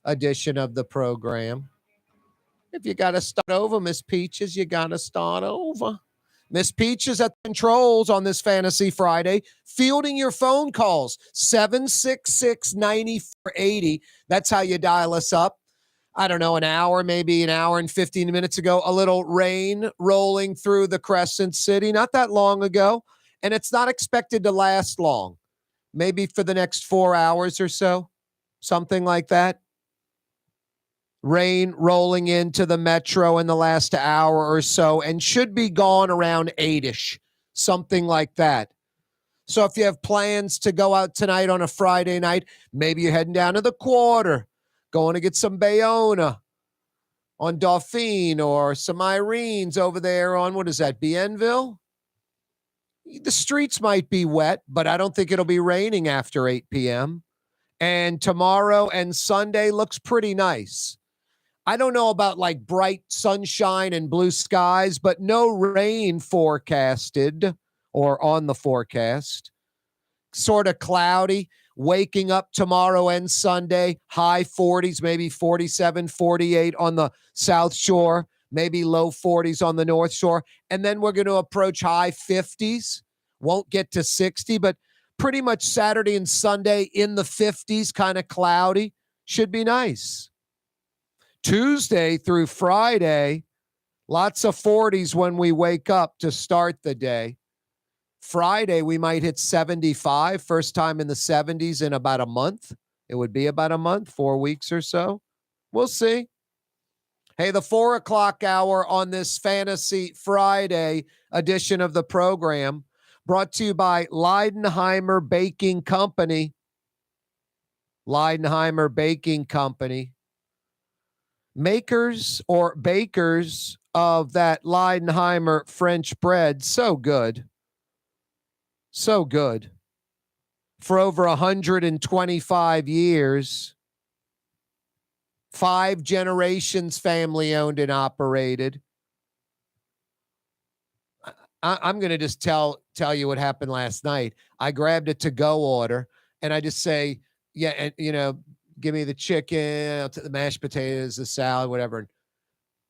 edition of the program. If you got to start over, Miss Peaches, you got to start over. Miss Peaches at the controls on this Fantasy Friday, fielding your phone calls, 766-9480. That's how you dial us up. I don't know, maybe an hour and 15 minutes ago, a little rain rolling through the Crescent City, not that long ago, and it's not expected to last long. Maybe for the next 4 hours or so, something like that. Rain rolling into the metro in the last hour or so and should be gone around 8-ish, something like that. So if you have plans to go out tonight on a Friday night, maybe you're heading down to the Quarter, going to get some Bayona on Dauphine or some Irenes over there on, what is that, Bienville? The streets might be wet, but I don't think it'll be raining after 8 p.m. And tomorrow and Sunday looks pretty nice. I don't know about like bright sunshine and blue skies, but no rain forecasted or on the forecast. Sort of cloudy, waking up tomorrow and Sunday, high 40s, maybe 47, 48 on the South Shore, maybe low 40s on the North Shore. And then we're going to approach high 50s. Won't get to 60, but pretty much Saturday and Sunday in the 50s, kind of cloudy. Should be nice. Tuesday through Friday, lots of 40s when we wake up to start the day. Friday, we might hit 75, first time in the 70s in about a month. It would be about a month, 4 weeks or so. We'll see. Hey, the 4 o'clock hour on this Fantasy Friday edition of the program brought to you by Leidenheimer Baking Company. Leidenheimer Baking Company. Makers or bakers of that Leidenheimer French bread. So good. So good. For over 125 years. 5 generations family owned and operated. I'm going to just tell you what happened last night. I grabbed a to-go order and I just say, yeah, and give me the chicken, the mashed potatoes, the salad, whatever,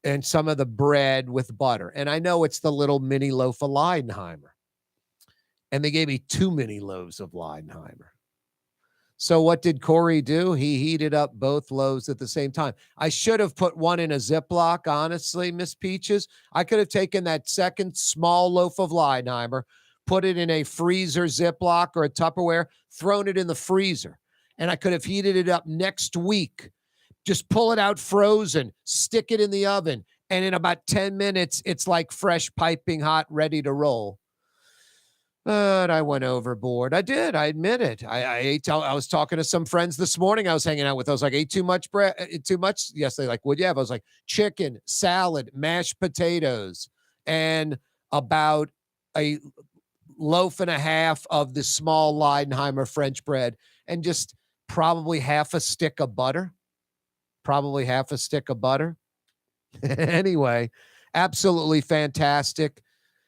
and some of the bread with butter. And I know it's the little mini loaf of Leidenheimer. And they gave me 2 mini loaves of Leidenheimer. So what did Corey do? He heated up both loaves at the same time. I should have put one in a Ziploc, honestly, Miss Peaches. I could have taken that second small loaf of Leidenheimer, put it in a freezer Ziploc or a Tupperware, thrown it in the freezer. And I could have heated it up next week. Just pull it out frozen, stick it in the oven, and in about 10 minutes, it's like fresh, piping hot, ready to roll. But I went overboard. I did. I admit it. I ate. I was talking to some friends this morning I was hanging out with. I was like, ate too much bread, too much? Yes, they like, would you have? I was like, chicken, salad, mashed potatoes, and about a loaf and a half of the small Leidenheimer French bread, and just probably half a stick of butter. Anyway, absolutely fantastic.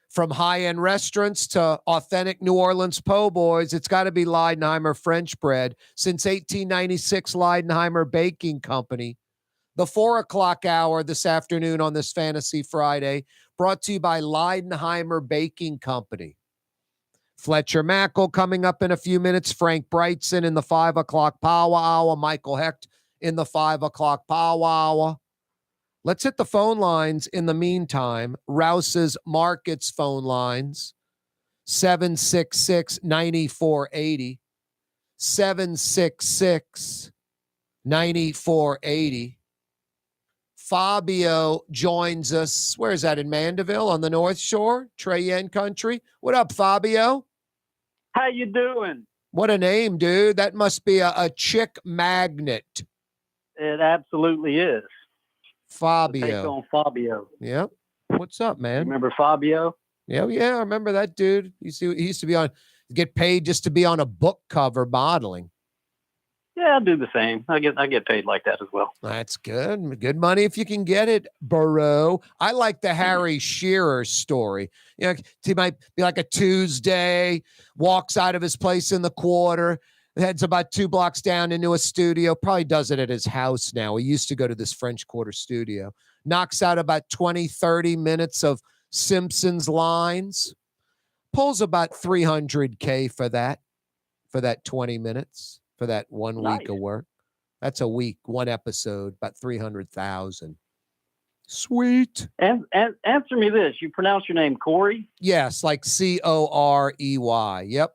From high-end restaurants to authentic New Orleans po' boys, it's got to be Leidenheimer French bread. Since 1896, Leidenheimer Baking Company. The 4 o'clock hour this afternoon on this Fantasy Friday, brought to you by Leidenheimer Baking Company. Fletcher Mackel coming up in a few minutes. Frank Brigsten in the 5 o'clock power hour. Michael Hecht in the 5 o'clock power hour. Let's hit the phone lines in the meantime. Rouse's Markets phone lines, 766-9480, 766-9480. Fabio joins us. Where is that, in Mandeville on the North Shore, Cheyenne country? What up, Fabio? How you doing? What a name, dude. That must be a chick magnet. It absolutely is. Fabio. Take on Fabio. Yep. What's up, man? Remember Fabio? Yeah, I remember that dude. He used to be on, get paid just to be on a book cover modeling. Yeah, I'll do the same. I get paid like that as well. That's good. Good money if you can get it, bro. I like the Harry Shearer story. He might be like a Tuesday, walks out of his place in the Quarter. Heads about 2 blocks down into a studio. Probably does it at his house now. He used to go to this French Quarter studio. Knocks out about 20, 30 minutes of Simpsons lines. Pulls about $300K for that 20 minutes, for that 1 week of work. That's a week, one episode, about 300,000. Sweet. And answer me this: you pronounce your name Corey? Yes, like Corey. Yep.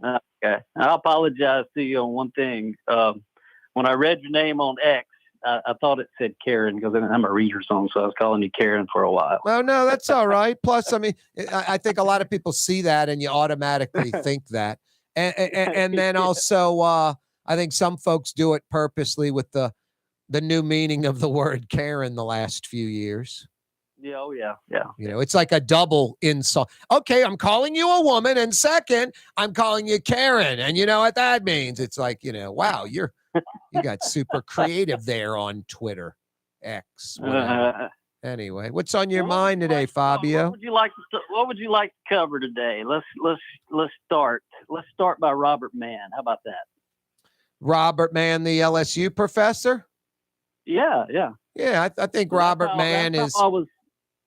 Okay. I apologize to you on one thing. When I read your name on X, I thought it said Karen because I'm a reader song, so I was calling you Karen for a while. Well, no, that's all right. Plus, I mean, I think a lot of people see that and you automatically think that. And then also, I think some folks do it purposely with the new meaning of the word Karen the last few years. Yeah, oh yeah. You know, it's like a double insult. Okay, I'm calling you a woman, and second, I'm calling you Karen, and you know what that means? It's like, you know, wow, you got super creative there on Twitter, X. Anyway, what's on your mind today, Fabio? What would you like to cover today? Let's start by Robert Mann. How about that? Robert Mann, the LSU professor? Yeah. Yeah, I think Robert Mann is.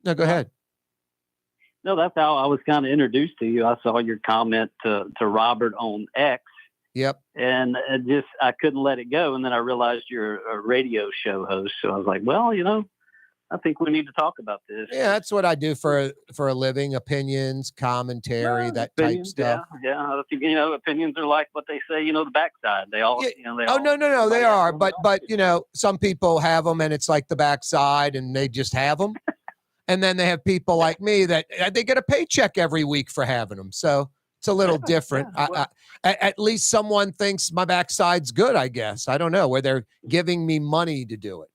No, go ahead. No, that's how I was kind of introduced to you. I saw your comment to Robert on X. Yep. And I couldn't let it go. And then I realized you're a radio show host. So I was like, well, you know, I think we need to talk about this. Yeah, that's what I do for a living. Opinions, commentary, that type stuff. Yeah. You know, opinions are like what they say, you know, the backside. They all, you know, they all. No, they are. But, you know, some people have them and it's like the backside and they just have them. And then they have people like me that they get a paycheck every week for having them. So it's a little different. At least someone thinks my backside's good, I guess. I don't know, where they're giving me money to do it.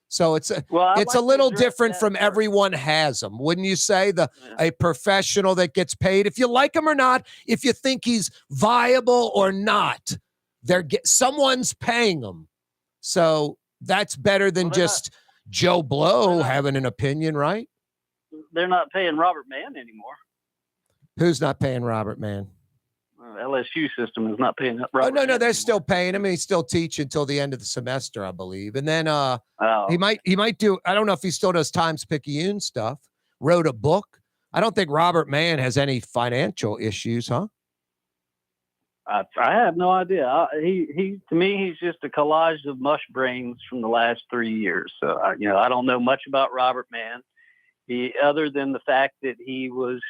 So it's a little different from everyone has them. Wouldn't you say? A professional that gets paid, if you like him or not, if you think he's viable or not, someone's paying them. So that's better than just Joe Blow having an opinion, right? They're not paying Robert Mann anymore. Who's not paying Robert Mann? LSU system is not paying Robert. No, they're still paying him. He's still teaching until the end of the semester, I believe. And then he might do. I don't know if he still does Times-Picayune stuff. Wrote a book. I don't think Robert Mann has any financial issues, huh? I have no idea. He to me, he's just a collage of mush brains from the last 3 years. So I don't know much about Robert Mann. Other than the fact that he was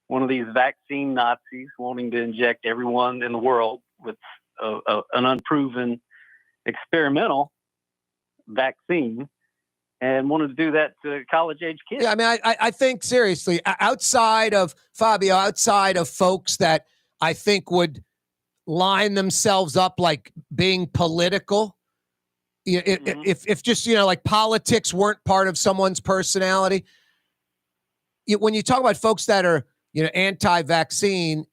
one of these vaccine Nazis wanting to inject everyone in the world with an unproven experimental vaccine and wanted to do that to college-age kids. Yeah, I mean, I think seriously, outside of Fabio, outside of folks that I think would line themselves up like being political, if just, like politics weren't part of someone's personality, when you talk about folks that are, anti-vaccine,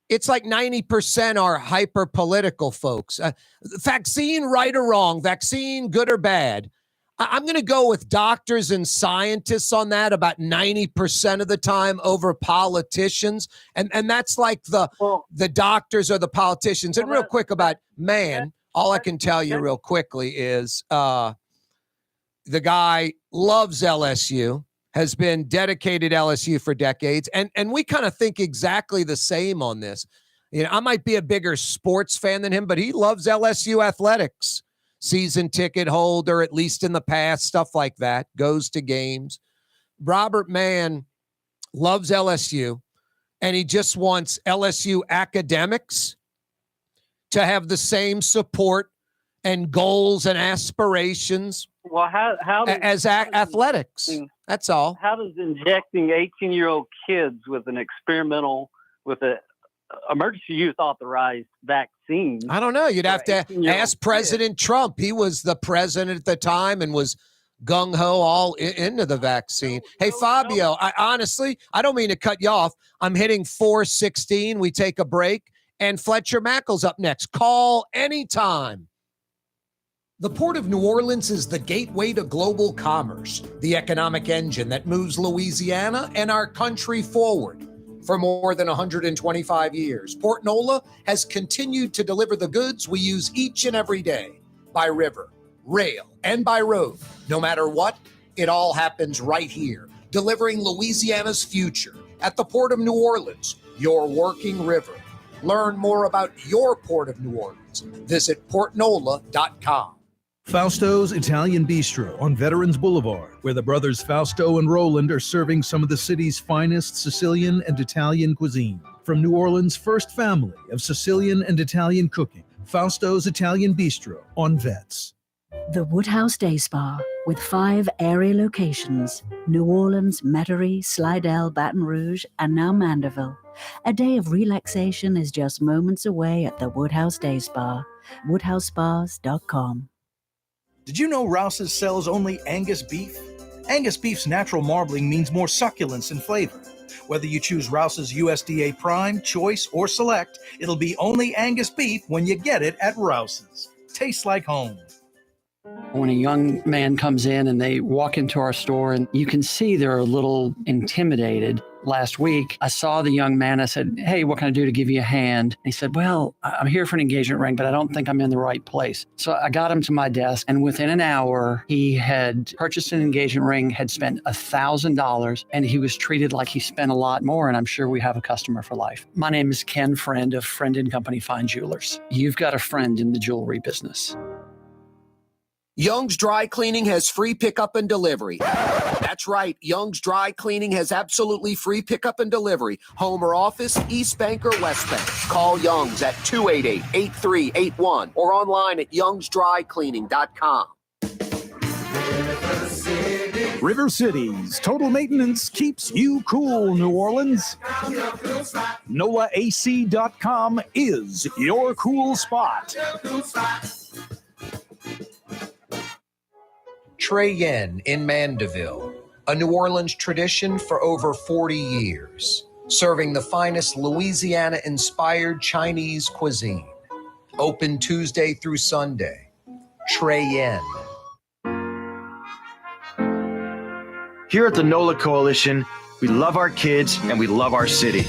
it's like 90% are hyper-political folks. Vaccine, right or wrong, vaccine, good or bad. I'm going to go with doctors and scientists on that about 90% of the time over politicians. And that's like the doctors or the politicians. And real quick about Mann, all I can tell you real quickly is the guy loves LSU, has been dedicated LSU for decades. And we kind of think exactly the same on this. I might be a bigger sports fan than him, but he loves LSU athletics. Season ticket holder, at least in the past, stuff like that, goes to games. Robert Mann loves LSU, and he just wants LSU academics to have the same support and goals and aspirations as athletics. That's all. How does injecting 18-year-old kids with an experimental, with an emergency use authorized vaccine? I don't know. You'd have to ask President Trump. He was the president at the time and was gung-ho all into the vaccine. Hey, Fabio, I honestly don't mean to cut you off. I'm hitting 4:16. We take a break, and Fletcher Mackel's up next. Call anytime. The Port of New Orleans is the gateway to global commerce, the economic engine that moves Louisiana and our country forward. For more than 125 years, Port Nola has continued to deliver the goods we use each and every day by river, rail, and by road. No matter what, it all happens right here, delivering Louisiana's future at the Port of New Orleans, your working river. Learn more about your Port of New Orleans. Visit portnola.com. Fausto's Italian Bistro on Veterans Boulevard, where the brothers Fausto and Roland are serving some of the city's finest Sicilian and Italian cuisine. From New Orleans' first family of Sicilian and Italian cooking, Fausto's Italian Bistro on Vets. The Woodhouse Day Spa, with 5 area locations: New Orleans, Metairie, Slidell, Baton Rouge, and now Mandeville. A day of relaxation is just moments away at the Woodhouse Day Spa. WoodhouseSpas.com. Did you know Rouse's sells only Angus beef? Angus beef's natural marbling means more succulence and flavor. Whether you choose Rouse's USDA Prime, Choice, or Select, it'll be only Angus beef when you get it at Rouse's. Tastes like home. When a young man comes in and they walk into our store and you can see they're a little intimidated. Last week, I saw the young man. I said, "Hey, what can I do to give you a hand?" And he said, "Well, I'm here for an engagement ring, but I don't think I'm in the right place." So I got him to my desk, and within an hour, he had purchased an engagement ring, had spent $1,000, and he was treated like he spent a lot more, and I'm sure we have a customer for life. My name is Ken Friend of Friend & Company Fine Jewelers. You've got a friend in the jewelry business. Young's Dry Cleaning has free pickup and delivery. That's right. Young's Dry Cleaning has absolutely free pickup and delivery. Home or office, East Bank or West Bank. Call Young's at 288-8381 or online at youngsdrycleaning.com. River City's total maintenance keeps you cool, New Orleans. NOLAAC.com is your cool spot. Trey Yen in Mandeville, a New Orleans tradition for over 40 years, serving the finest Louisiana-inspired Chinese cuisine. Open Tuesday through Sunday. Trey Yen. Here at the NOLA Coalition, we love our kids and we love our city.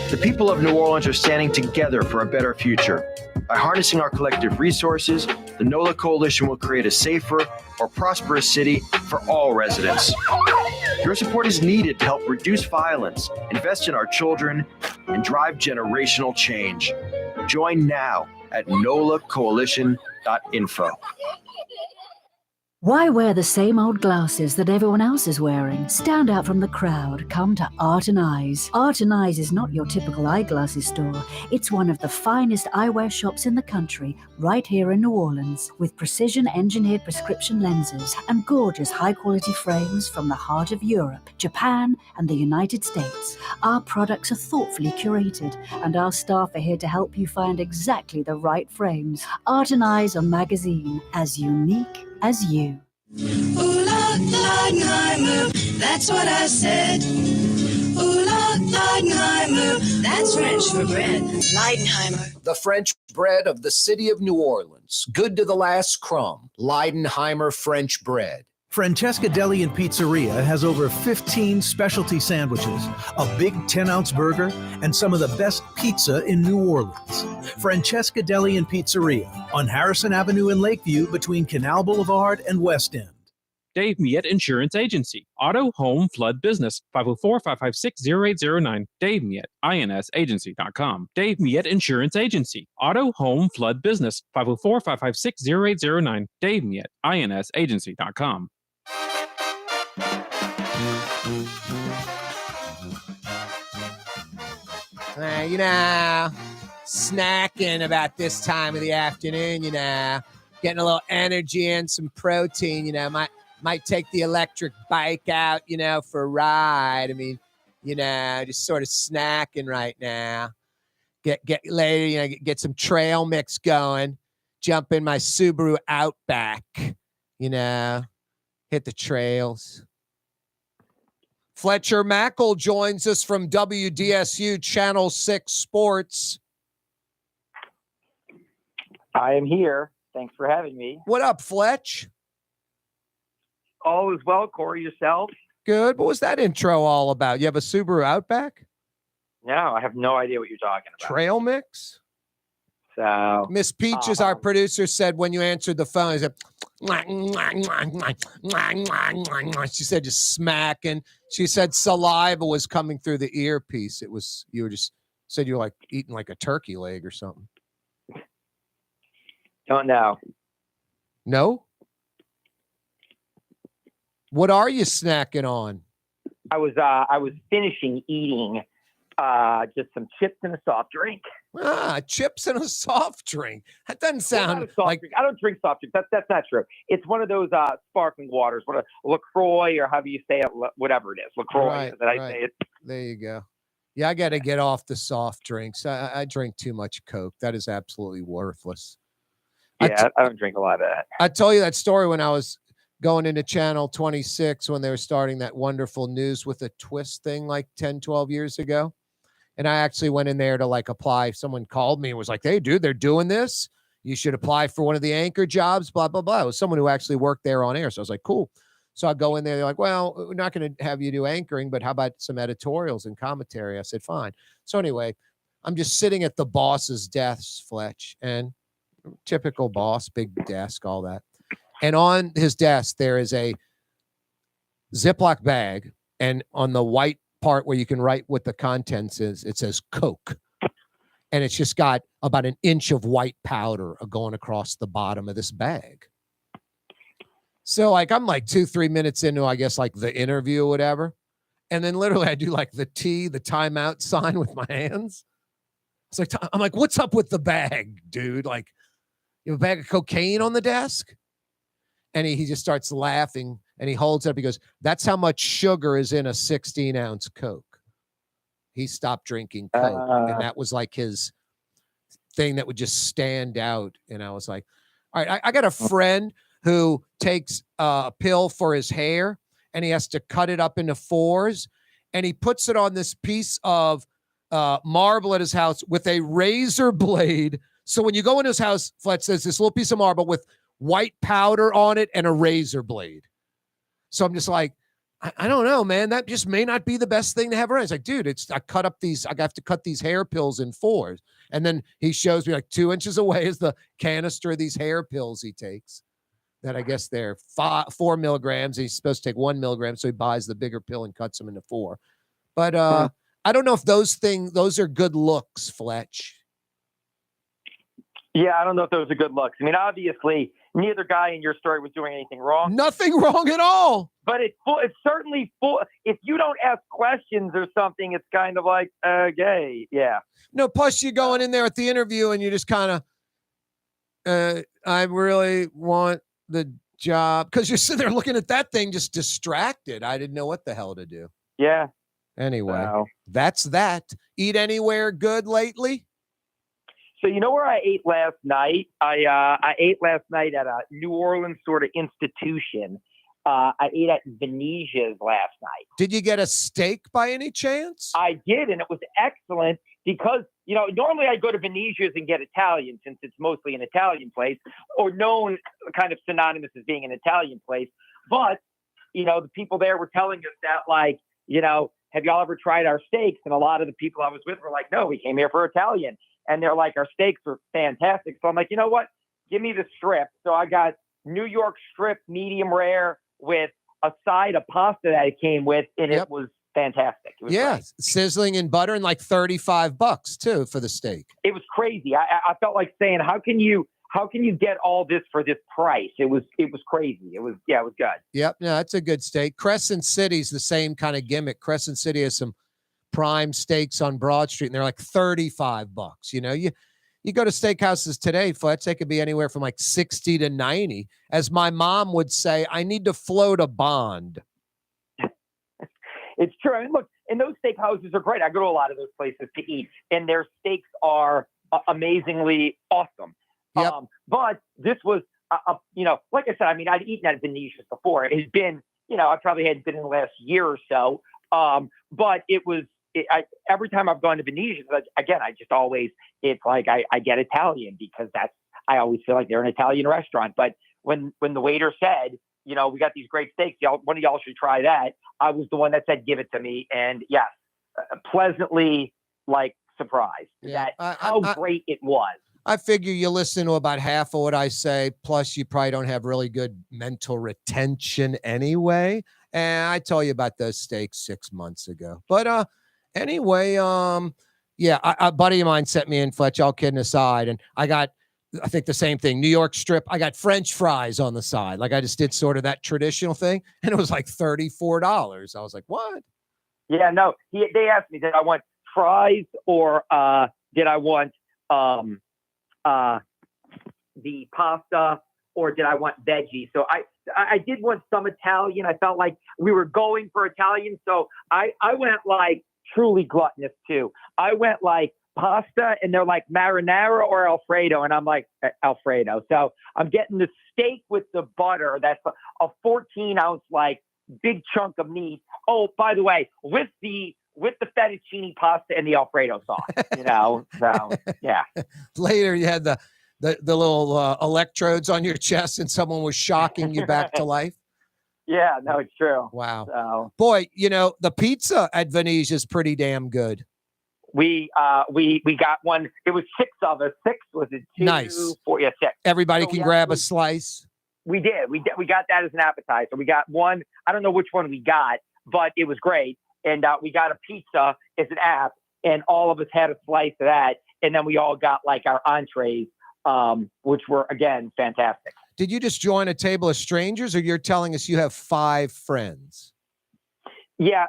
The people of New Orleans are standing together for a better future. By harnessing our collective resources, the NOLA Coalition will create a safer, more prosperous city for all residents. Your support is needed to help reduce violence, invest in our children, and drive generational change. Join now at nolacoalition.info. Why wear the same old glasses that everyone else is wearing? Stand out from the crowd. Come to Art and Eyes. Art and Eyes is not your typical eyeglasses store. It's one of the finest eyewear shops in the country, right here in New Orleans, with precision-engineered prescription lenses and gorgeous high-quality frames from the heart of Europe, Japan, and the United States. Our products are thoughtfully curated, and our staff are here to help you find exactly the right frames. Art and Eyes on magazine, as unique as you. Ooh la Leidenheimer, that's what I said. Ooh la Leidenheimer, that's French for bread. Leidenheimer. The French bread of the city of New Orleans. Good to the last crumb. Leidenheimer French bread. Francesca Deli and Pizzeria has over 15 specialty sandwiches, a big 10-ounce burger, and some of the best pizza in New Orleans. Francesca Deli and Pizzeria on Harrison Avenue in Lakeview between Canal Boulevard and West End. Dave Miette Insurance Agency. Auto, home, flood, business. 504-556-0809. Dave Miette, INSagency.com. Dave Miette Insurance Agency. Auto, home, flood, business. 504-556-0809. Dave Miette, INSagency.com. You know, snacking about this time of the afternoon, you know, getting a little energy and some protein, you know, might take the electric bike out, you know, for a ride. I mean, you know, just sort of snacking right now. Get later, you know, get some trail mix going. Jump in my Subaru Outback, you know, hit the trails. Fletcher Mackel joins us from WDSU Channel 6 Sports. I am here. Thanks for having me. What up, Fletch? All is well, Corey. Yourself? Good. What was that intro all about? You have a Subaru Outback? No, I have no idea what you're talking about. Trail mix? So Miss Peaches, our producer, said when you answered the phone, she said, she said just smacking. She said saliva was coming through the earpiece. It was, you were just, said you were like eating like a turkey leg or something. don't know. No? What are you snacking on? I was finishing eating just some chips and a soft drink. Chips and a soft drink. That doesn't sound like drink. I don't drink soft drinks. That's not true. It's one of those sparkling waters, what a LaCroix or however you say it, whatever it is. LaCroix. Right, I say it. There you go. Yeah, I got to get off the soft drinks. I drink too much Coke. That is absolutely worthless. Yeah, I don't drink a lot of that. I told you that story when I was going into Channel 26 when they were starting that wonderful News with a Twist thing like 10, 12 years ago. And I actually went in there to like apply. Someone called me and was like, hey, dude, they're doing this. You should apply for one of the anchor jobs, blah, blah, blah. It was someone who actually worked there on air. So I was like, cool. So I go in there. They're like, well, we're not going to have you do anchoring, but how about some editorials and commentary? I said, fine. So anyway, I'm just sitting at the boss's desk, Fletch, and typical boss, big desk, all that. And on his desk, there is a Ziploc bag. And on the white part where you can write what the contents is, it says Coke. And it's just got about an inch of white powder going across the bottom of this bag. So like, I'm like 2-3 minutes into, I guess, like the interview or whatever. And then literally I do like the timeout sign with my hands. It's like, I'm like, what's up with the bag, dude? Like, you have a bag of cocaine on the desk? And he just starts laughing and he holds it up. He goes, that's how much sugar is in a 16-ounce Coke. He stopped drinking Coke. And that was like his thing that would just stand out. And I was like, all right, I got a friend who takes a pill for his hair and he has to cut it up into 4s. And he puts it on this piece of marble at his house with a razor blade. So when you go in his house, Fletch says this little piece of marble with white powder on it and a razor blade. So I'm just like, I don't know, man. That just may not be the best thing to have around. It's like, dude, I have to cut these hair pills in 4s. And then he shows me like 2 inches away is the canister of these hair pills he takes. That I guess they're 4 milligrams. He's supposed to take 1 milligram. So he buys the bigger pill and cuts them into 4. But I don't know if those are good looks, Fletch. Yeah, I don't know if those are good looks. I mean, obviously, neither guy in your story was doing anything wrong. Nothing wrong at all. But it's certainly full. If you don't ask questions or something, it's kind of like, gay. Yeah. No, plus you're going in there at the interview and you just kind of, I really want the job. Because you're sitting there looking at that thing just distracted. I didn't know what the hell to do. Yeah. Anyway, that's that. Eat anywhere good lately? So you know where I ate last night? I ate last night at a New Orleans sort of institution. I ate at Venetia's last night. Did you get a steak by any chance? I did, and it was excellent because, normally I go to Venetia's and get Italian since it's mostly an Italian place or known kind of synonymous as being an Italian place. But, the people there were telling us that, like, have y'all ever tried our steaks? And a lot of the people I was with were like, no, we came here for Italian. And they're like, our steaks are fantastic. So I'm like, you know what? Give me the strip. So I got New York strip, medium rare, with a side of pasta that it came with, and it was fantastic. It was great. Sizzling in butter and like $35 too for the steak. It was crazy. I felt like saying, how can you get all this for this price? It was crazy. It was good. Yep. No, that's a good steak. Crescent City's the same kind of gimmick. Crescent City has some prime steaks on Broad Street, and they're like $35. You go to steakhouses today, Fletch, they could be anywhere from like 60 to 90. As my mom would say, I need to float a bond. It's true. I mean, look, and those steakhouses are great. I go to a lot of those places to eat, and their steaks are amazingly awesome. Yep. But this was, like I said, I mean, I'd eaten at Venetia's before. It has been, I probably hadn't been in the last year or so. But it was, every time I've gone to Venetia's, again, it's like I get Italian because I always feel like they're an Italian restaurant. But when the waiter said, we got these great steaks, one of y'all should try that, I was the one that said, give it to me. And yes, pleasantly like surprised that how great it was. I figure you listen to about half of what I say, plus you probably don't have really good mental retention anyway. And I told you about those steaks 6 months ago. But anyway, yeah, a buddy of mine sent me in, Fletch, all kidding aside, and I think the same thing, New York strip. I got French fries on the side. Like I just did sort of that traditional thing, and it was like $34. I was like, what? Yeah, no, they asked me, did I want fries or did I want the pasta or did I want veggie? So I did want some Italian. I felt like we were going for Italian. So I went like truly gluttonous too. I went like pasta and they're like marinara or Alfredo. And I'm like Alfredo. So I'm getting the steak with the butter. That's a 14-ounce, like big chunk of meat. Oh, by the way, with the fettuccine pasta and the Alfredo sauce, so yeah. Later you had the little electrodes on your chest and someone was shocking you back to life. Yeah, no, it's true. Wow. So, boy, the pizza at Venetian is pretty damn good. We got one. It was 6 of us. 6 was it? 2, Nice. 4, yeah, 6. Everybody can grab a slice. We did. We got that as an appetizer. We got one. I don't know which one we got, but it was great. And we got a pizza as an app, and all of us had a slice of that. And then we all got like our entrees, which were, again, fantastic. Did you just join a table of strangers, or you're telling us you have 5 friends? Yeah,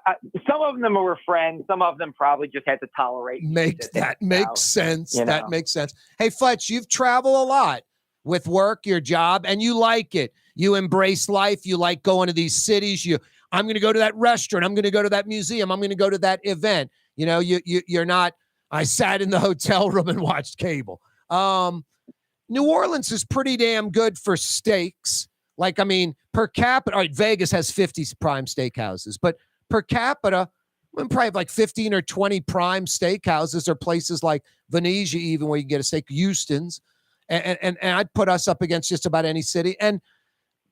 some of them were friends. Some of them probably just had to tolerate. Makes sense. That makes sense. Hey, Fletch, you've traveled a lot with work, your job, and you like it. You embrace life. You like going to these cities. I'm going to go to that restaurant. I'm going to go to that museum. I'm going to go to that event. You're not, I sat in the hotel room and watched cable. New Orleans is pretty damn good for steaks. Like, I mean, per capita, all right, Vegas has 50 prime steakhouses, but per capita, we probably have like 15 or 20 prime steakhouses or places like Venetian, even where you can get a steak, Houston's. And I'd put us up against just about any city. And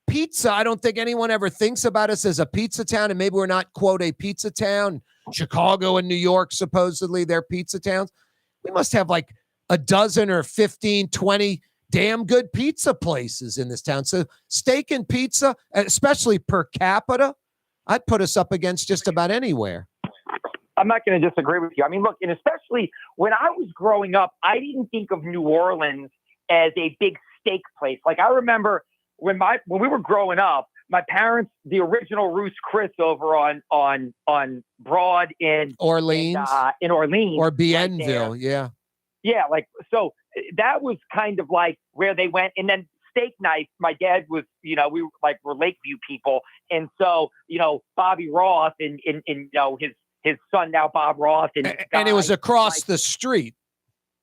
pizza, I don't think anyone ever thinks about us as a pizza town, and maybe we're not, quote, a pizza town. Chicago and New York, supposedly, they're pizza towns. We must have like a dozen or 15, 20 damn good pizza places in this town. So steak and pizza, especially per capita, I'd put us up against just about anywhere. I'm not going to disagree with you. I mean, look, and especially when I was growing up, I didn't think of New Orleans as a big steak place. Like I remember when we were growing up, my parents, the original Ruth's Chris over on Broad in Orleans, or Bienville. Right, yeah. Yeah. Like, so that was kind of like where they went. And then steak night, my dad was, we were Lakeview people. And so, Bobby Roth and his son now, Bob Roth. And it was across the street.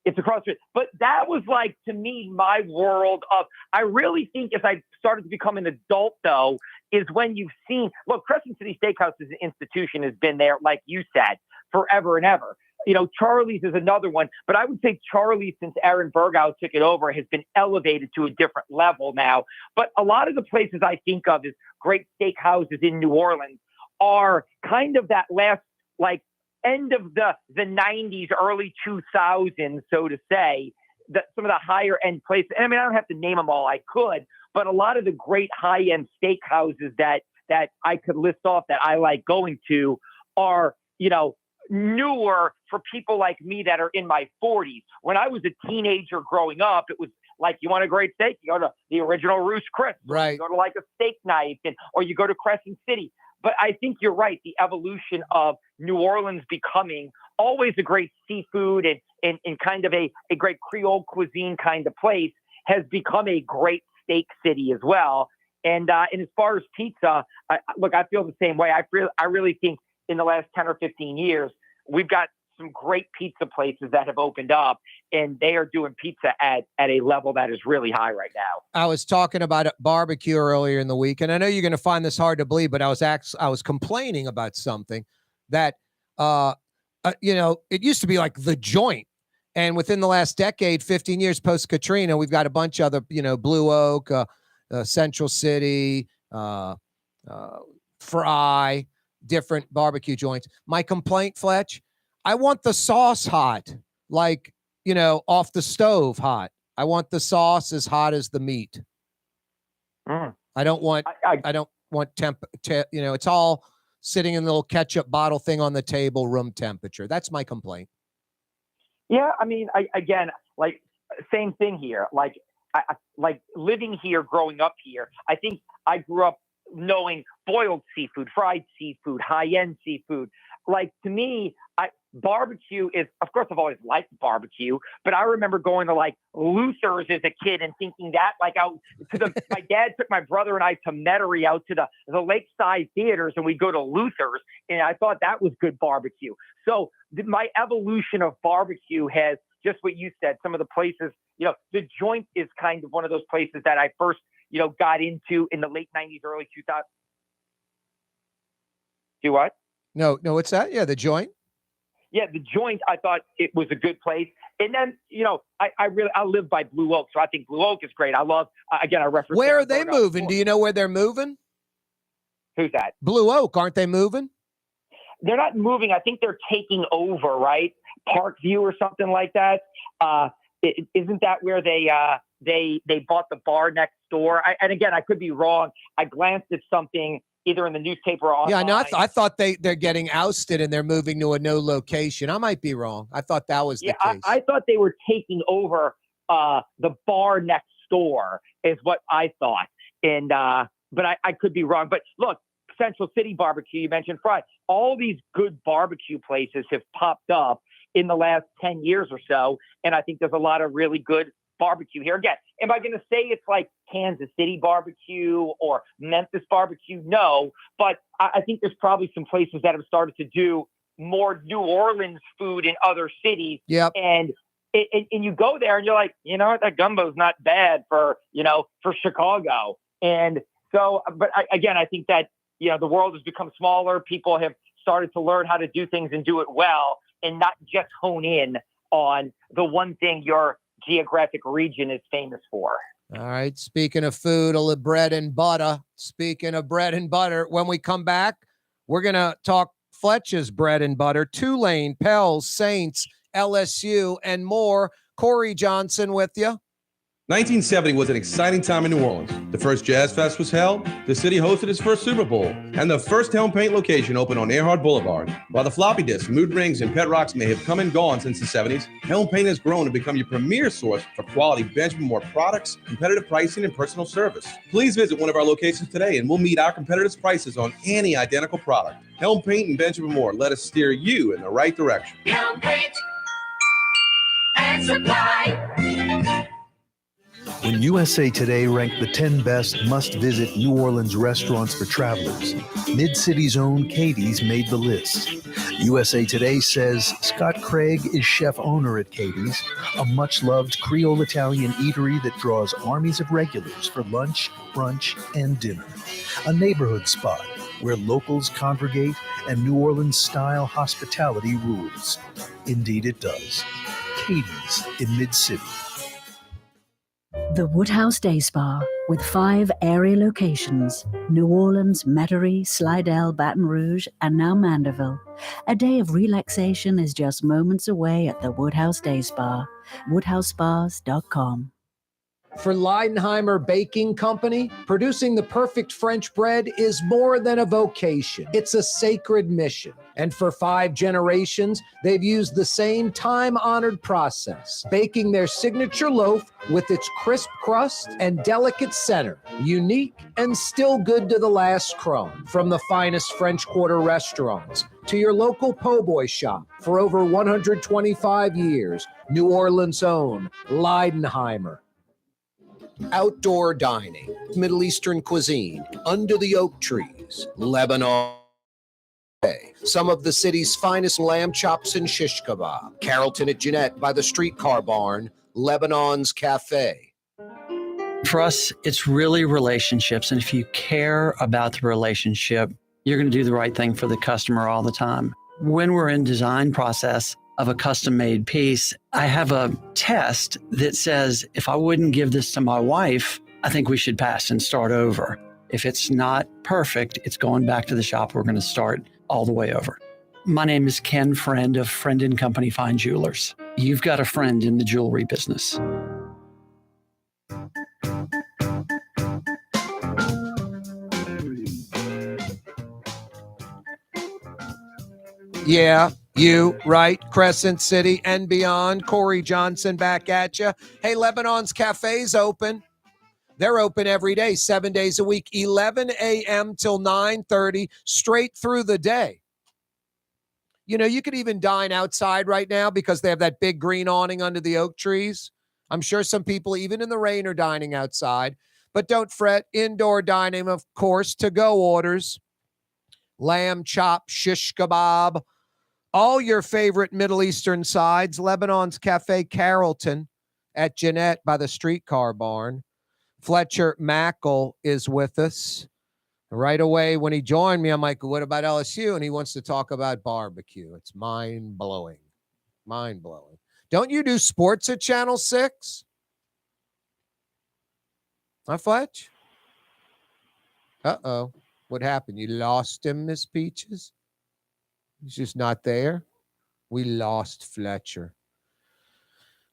It's across the street. But that was like, to me, my world of, I really think as I started to become an adult, though, is when you've seen, look, Crescent City Steakhouse as an institution has been there, like you said, forever and ever. Charlie's is another one, but I would say Charlie's, since Aaron Bergow took it over, has been elevated to a different level now. But a lot of the places I think of as great steakhouses in New Orleans are kind of that last, like, end of the 90s, early 2000s, so to say, some of the higher end places. And I mean, I don't have to name them all. I could, but a lot of the great high end steakhouses that I could list off that I like going to are, newer for people like me that are in my 40s. When I was a teenager growing up, it was like, you want a great steak? You go to the original Ruth's Chris. Right. You go to like a steak night, or you go to Crescent City. But I think you're right. The evolution of New Orleans becoming always a great seafood and kind of a great Creole cuisine kind of place has become a great steak city as well. And as far as pizza, I feel the same way. I really think in the last 10 or 15 years, we've got some great pizza places that have opened up, and they are doing pizza at a level that is really high right now. I was talking about barbecue earlier in the week, and I know you're going to find this hard to believe, but I was complaining about something that, it used to be like The Joint. And within the last decade, 15 years post-Katrina, we've got a bunch of other, Blue Oak, Central City, Fry, different barbecue joints. My complaint, Fletch, I want the sauce hot, like, off the stove hot. I want the sauce as hot as the meat. I don't want I don't want it's all sitting in a little ketchup bottle thing on the table, room temperature. That's my complaint. Yeah, I mean, again, like same thing here. Like like living here, growing up here, I think I grew up knowing boiled seafood, fried seafood, high-end seafood. Like to me, barbecue is, of course, I've always liked barbecue, but I remember going to like Luther's as a kid and thinking that like out to my dad took my brother and I to Metairie out to the lakeside theaters, and we'd go to Luther's, and I thought that was good barbecue. So my evolution of barbecue has just what you said. Some of the places, the Joint is kind of one of those places that I first, got into in the late 90s, early 2000s. Do what? No, what's that? Yeah, the Joint. Yeah, the Joint, I thought it was a good place. And then, I live by Blue Oak, so I think Blue Oak is great. I love, again, I reference. Where are they moving? Do you know where they're moving? Who's that? Blue Oak, aren't they moving? They're not moving. I think they're taking over, right? Parkview or something like that. Isn't that where they bought the bar next door? And again, I could be wrong. I glanced at something either in the newspaper or online. Yeah, no, I thought they're getting ousted and they're moving to a no location. I might be wrong. I thought that was the case. I thought they were taking over the bar next door is what I thought. And but I could be wrong. But look, Central City Barbecue, you mentioned Fry. All these good barbecue places have popped up in the last 10 years or so. And I think there's a lot of really good barbecue here. Again, am I going to say it's like Kansas City barbecue or Memphis barbecue? No, but I think there's probably some places that have started to do more New Orleans food in other cities. Yep. And you go there and you're like, that gumbo's not bad for Chicago. And so, but I think that, the world has become smaller. People have started to learn how to do things and do it well and not just hone in on the one thing your geographic region is famous for. All right. Speaking of food, a little bread and butter. Speaking of bread and butter, when we come back, we're going to talk Fletcher's bread and butter, Tulane, Pels, Saints, LSU, and more. Corey Johnson with you. 1970 was an exciting time in New Orleans. The first Jazz Fest was held, the city hosted its first Super Bowl, and the first Helm Paint location opened on Earhart Boulevard. While the floppy disks, mood rings, and pet rocks may have come and gone since the 70s, Helm Paint has grown to become your premier source for quality Benjamin Moore products, competitive pricing, and personal service. Please visit one of our locations today and we'll meet our competitors' prices on any identical product. Helm Paint and Benjamin Moore, let us steer you in the right direction. Helm Paint and Supply. When USA Today ranked the 10 best must-visit New Orleans restaurants for travelers, Mid-City's own Katie's made the list. USA Today says Scott Craig is chef-owner at Katie's, a much-loved Creole Italian eatery that draws armies of regulars for lunch, brunch, and dinner. A neighborhood spot where locals congregate and New Orleans-style hospitality rules. Indeed it does. Katie's in Mid-City. The Woodhouse Day Spa, with 5 area locations, New Orleans, Metairie, Slidell, Baton Rouge, and now Mandeville. A day of relaxation is just moments away at the Woodhouse Day Spa, woodhousespas.com. For Leidenheimer Baking Company, producing the perfect French bread is more than a vocation. It's a sacred mission. And for 5 generations, they've used the same time-honored process, baking their signature loaf with its crisp crust and delicate center, unique and still good to the last crumb. From the finest French Quarter restaurants to your local po' boy shop, for over 125 years, New Orleans' own Leidenheimer. Outdoor dining, Middle Eastern cuisine, under the oak trees, Lebanon. Some of the city's finest lamb chops and shish kebab. Carrollton at Jeanette by the streetcar barn, Lebanon's Cafe. For us, it's really relationships. And if you care about the relationship, you're going to do the right thing for the customer all the time. When we're in design process of a custom-made piece, I have a test that says, if I wouldn't give this to my wife, I think we should pass and start over. If it's not perfect, it's going back to the shop. We're going to start all the way over. My name is Ken Friend of Friend and Company Fine Jewelers. You've got a friend in the jewelry business. Yeah, you, right? Crescent City and beyond. Corey Johnson back at you. Hey, Lebanon's Cafe's open. They're open every day, 7 days a week, 11 a.m. till 9:30, straight through the day. You know, you could even dine outside right now because they have that big green awning under the oak trees. I'm sure some people, even in the rain, are dining outside. But don't fret, indoor dining, of course, to-go orders. Lamb chop, shish kebab, all your favorite Middle Eastern sides. Lebanon's Cafe Carrollton at Jeanette by the streetcar barn. Fletcher Mackel is with us. Right away when he joined me, I'm like, what about LSU? And he wants to talk about barbecue. It's mind-blowing. Mind-blowing. Don't you do sports at Channel 6? Huh, Fletch? Uh-oh. What happened? You lost him, Miss Peaches? He's just not there. We lost Fletcher.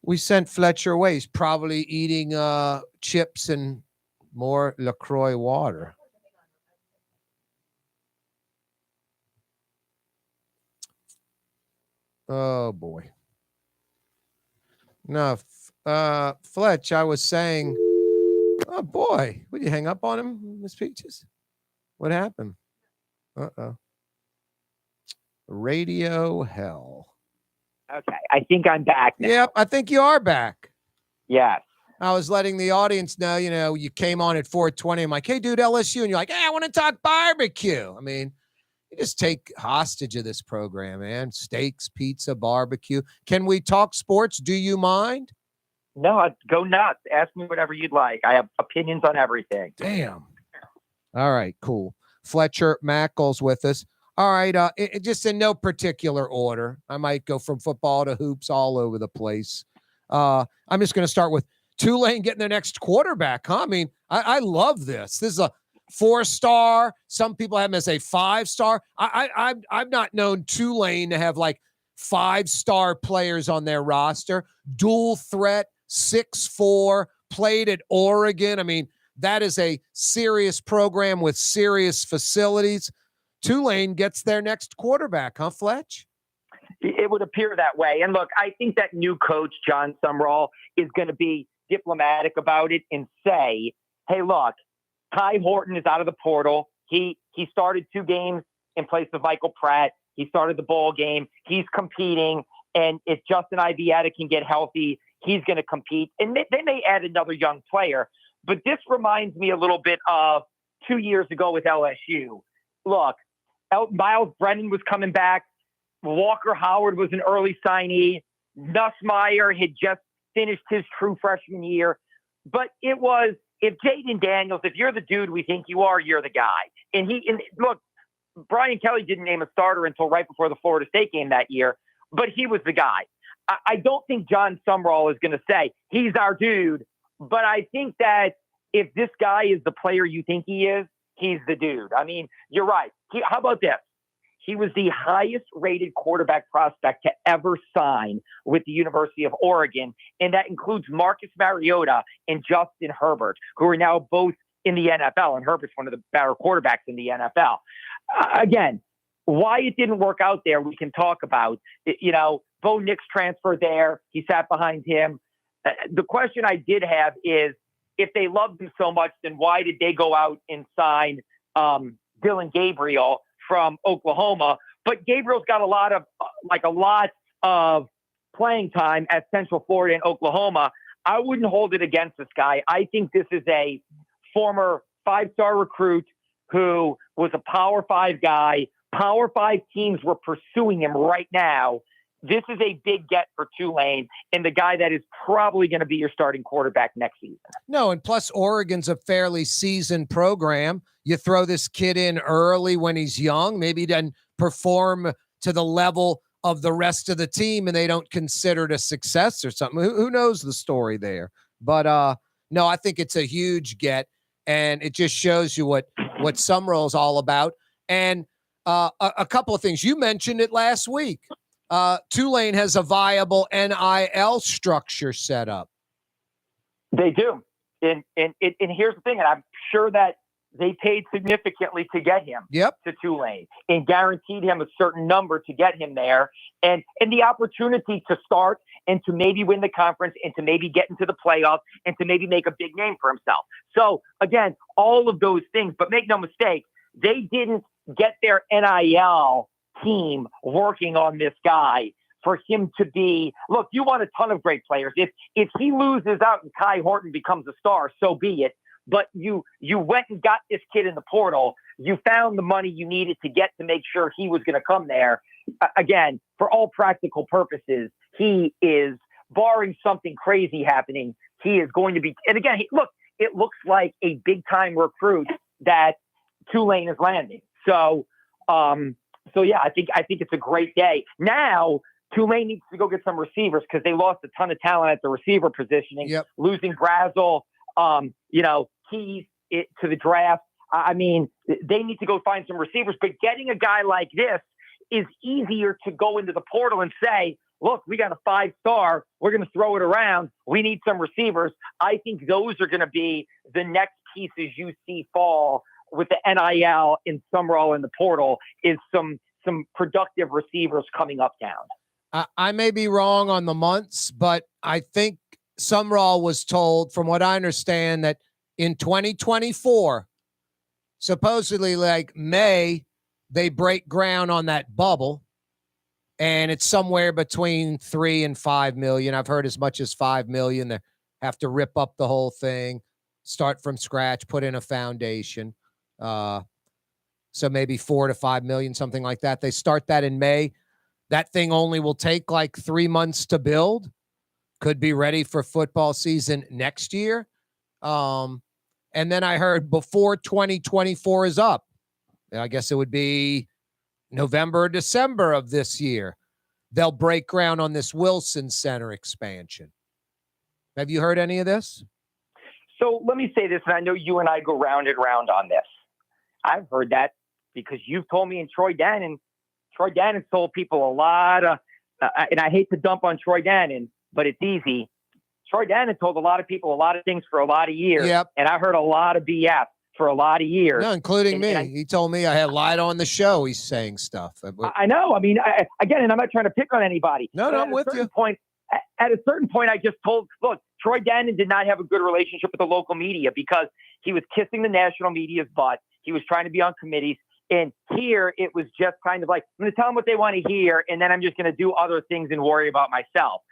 We sent Fletcher away. He's probably eating chips and more LaCroix water. Oh, boy. No, Fletch, I was saying, oh, boy. Would you hang up on him, Miss Peaches? What happened? Uh-oh. Radio hell. Okay, I think I'm back now. Yep, I think you are back. Yes. I was letting the audience know, you came on at 4:20. I'm like, hey, dude, LSU. And you're like, hey, I want to talk barbecue. I mean, you just take hostage of this program, man. Steaks, pizza, barbecue. Can we talk sports? Do you mind? No, go nuts. Ask me whatever you'd like. I have opinions on everything. Damn. All right, cool. Fletcher Mackel's with us. All right, just in no particular order. I might go from football to hoops all over the place. I'm just going to start with Tulane getting their next quarterback, huh? I mean, I love this. This is a 4-star. Some people have him as a 5-star. I've not known Tulane to have like 5-star players on their roster. Dual threat, 6'4", played at Oregon. I mean, that is a serious program with serious facilities. Tulane gets their next quarterback, huh, Fletch? It would appear that way. And look, I think that new coach, John Sumrall, is going to be diplomatic about it and say, hey, look, Ty Horton is out of the portal. He started 2 games in place of Michael Pratt. He started the bowl game. He's competing. And if Justin Ibieta can get healthy, he's going to compete. And they may add another young player. But this reminds me a little bit of 2 years ago with LSU. Look, Miles Brennan was coming back. Walker Howard was an early signee. Nussmeier had just finished his true freshman year. But it was, if Jaden Daniels, if you're the dude we think you are, you're the guy. And look, Brian Kelly didn't name a starter until right before the Florida State game that year, but he was the guy. I don't think John Sumrall is going to say, he's our dude. But I think that if this guy is the player you think he is, he's the dude. I mean, you're right. How about this? He was the highest rated quarterback prospect to ever sign with the University of Oregon. And that includes Marcus Mariota and Justin Herbert, who are now both in the NFL. And Herbert's one of the better quarterbacks in the NFL. Again, why it didn't work out there, we can talk about. Bo Nix transferred there. He sat behind him. The question I did have is, if they loved him so much, then why did they go out and sign Dylan Gabriel from Oklahoma? But Gabriel's got a lot of playing time at Central Florida and Oklahoma. I wouldn't hold it against this guy. I think this is a former 5-star recruit who was a Power 5 guy. Power 5 teams were pursuing him right now. This is a big get for Tulane and the guy that is probably going to be your starting quarterback next season. No, and plus Oregon's a fairly seasoned program. You throw this kid in early when he's young. Maybe he doesn't perform to the level of the rest of the team and they don't consider it a success or something. Who knows the story there? But no, I think it's a huge get, and it just shows you what Sumrall's all about. And A couple of things. You mentioned it last week. Tulane has a viable NIL structure set up. They do. And here's the thing, and I'm sure that they paid significantly to get him to Tulane and guaranteed him a certain number to get him there. And the opportunity to start and to maybe win the conference and to maybe get into the playoffs and to maybe make a big name for himself. So, again, all of those things. But make no mistake, they didn't get their NIL team working on this guy for him to be, look, you want a ton of great players. If he loses out and Kai Horton becomes a star, so be it. But you went and got this kid in the portal. You found the money you needed to get to make sure he was going to come there. Again, for all practical purposes, he is, barring something crazy happening, he is going to be. And again, it looks like a big time recruit that Tulane is landing. So yeah, I think it's a great day. Now Tulane needs to go get some receivers because they lost a ton of talent at the receiver positioning. Losing Brazel, keys to the draft. I mean, they need to go find some receivers, but getting a guy like this is easier to go into the portal and say, look, we got a 5-star. We're going to throw it around. We need some receivers. I think those are going to be the next pieces you see fall with the NIL in Summerall in the portal is some productive receivers coming uptown. I may be wrong on the months, but I think Summerall was told, from what I understand, that in 2024, supposedly like May, they break ground on that bubble, and it's somewhere between 3 and 5 million. I've heard as much as 5 million. They have to rip up the whole thing, start from scratch, put in a foundation. So maybe 4 to 5 million, something like that. They start that in May. That thing only will take like 3 months to build. Could be ready for football season next year. And then I heard before 2024 is up, I guess it would be November or December of this year, they'll break ground on this Wilson Center expansion. Have you heard any of this? So let me say this, and I know you and I go round and round on this. I've heard that because you've told me in Troy Dannon told people a lot of, and I hate to dump on Troy Dannon, but it's easy. Troy Dannon told a lot of people a lot of things for a lot of years. And I heard a lot of BS for a lot of years. No, including me. He told me I had lied on the show. He's saying stuff. I know. I mean, again, and I'm not trying to pick on anybody. No, I'm with you. At a certain point, I just told, look, Troy Dannon did not have a good relationship with the local media because he was kissing the national media's butt. He was trying to be on committees. And here it was just kind of like, I'm going to tell them what they want to hear, and then I'm just going to do other things and worry about myself.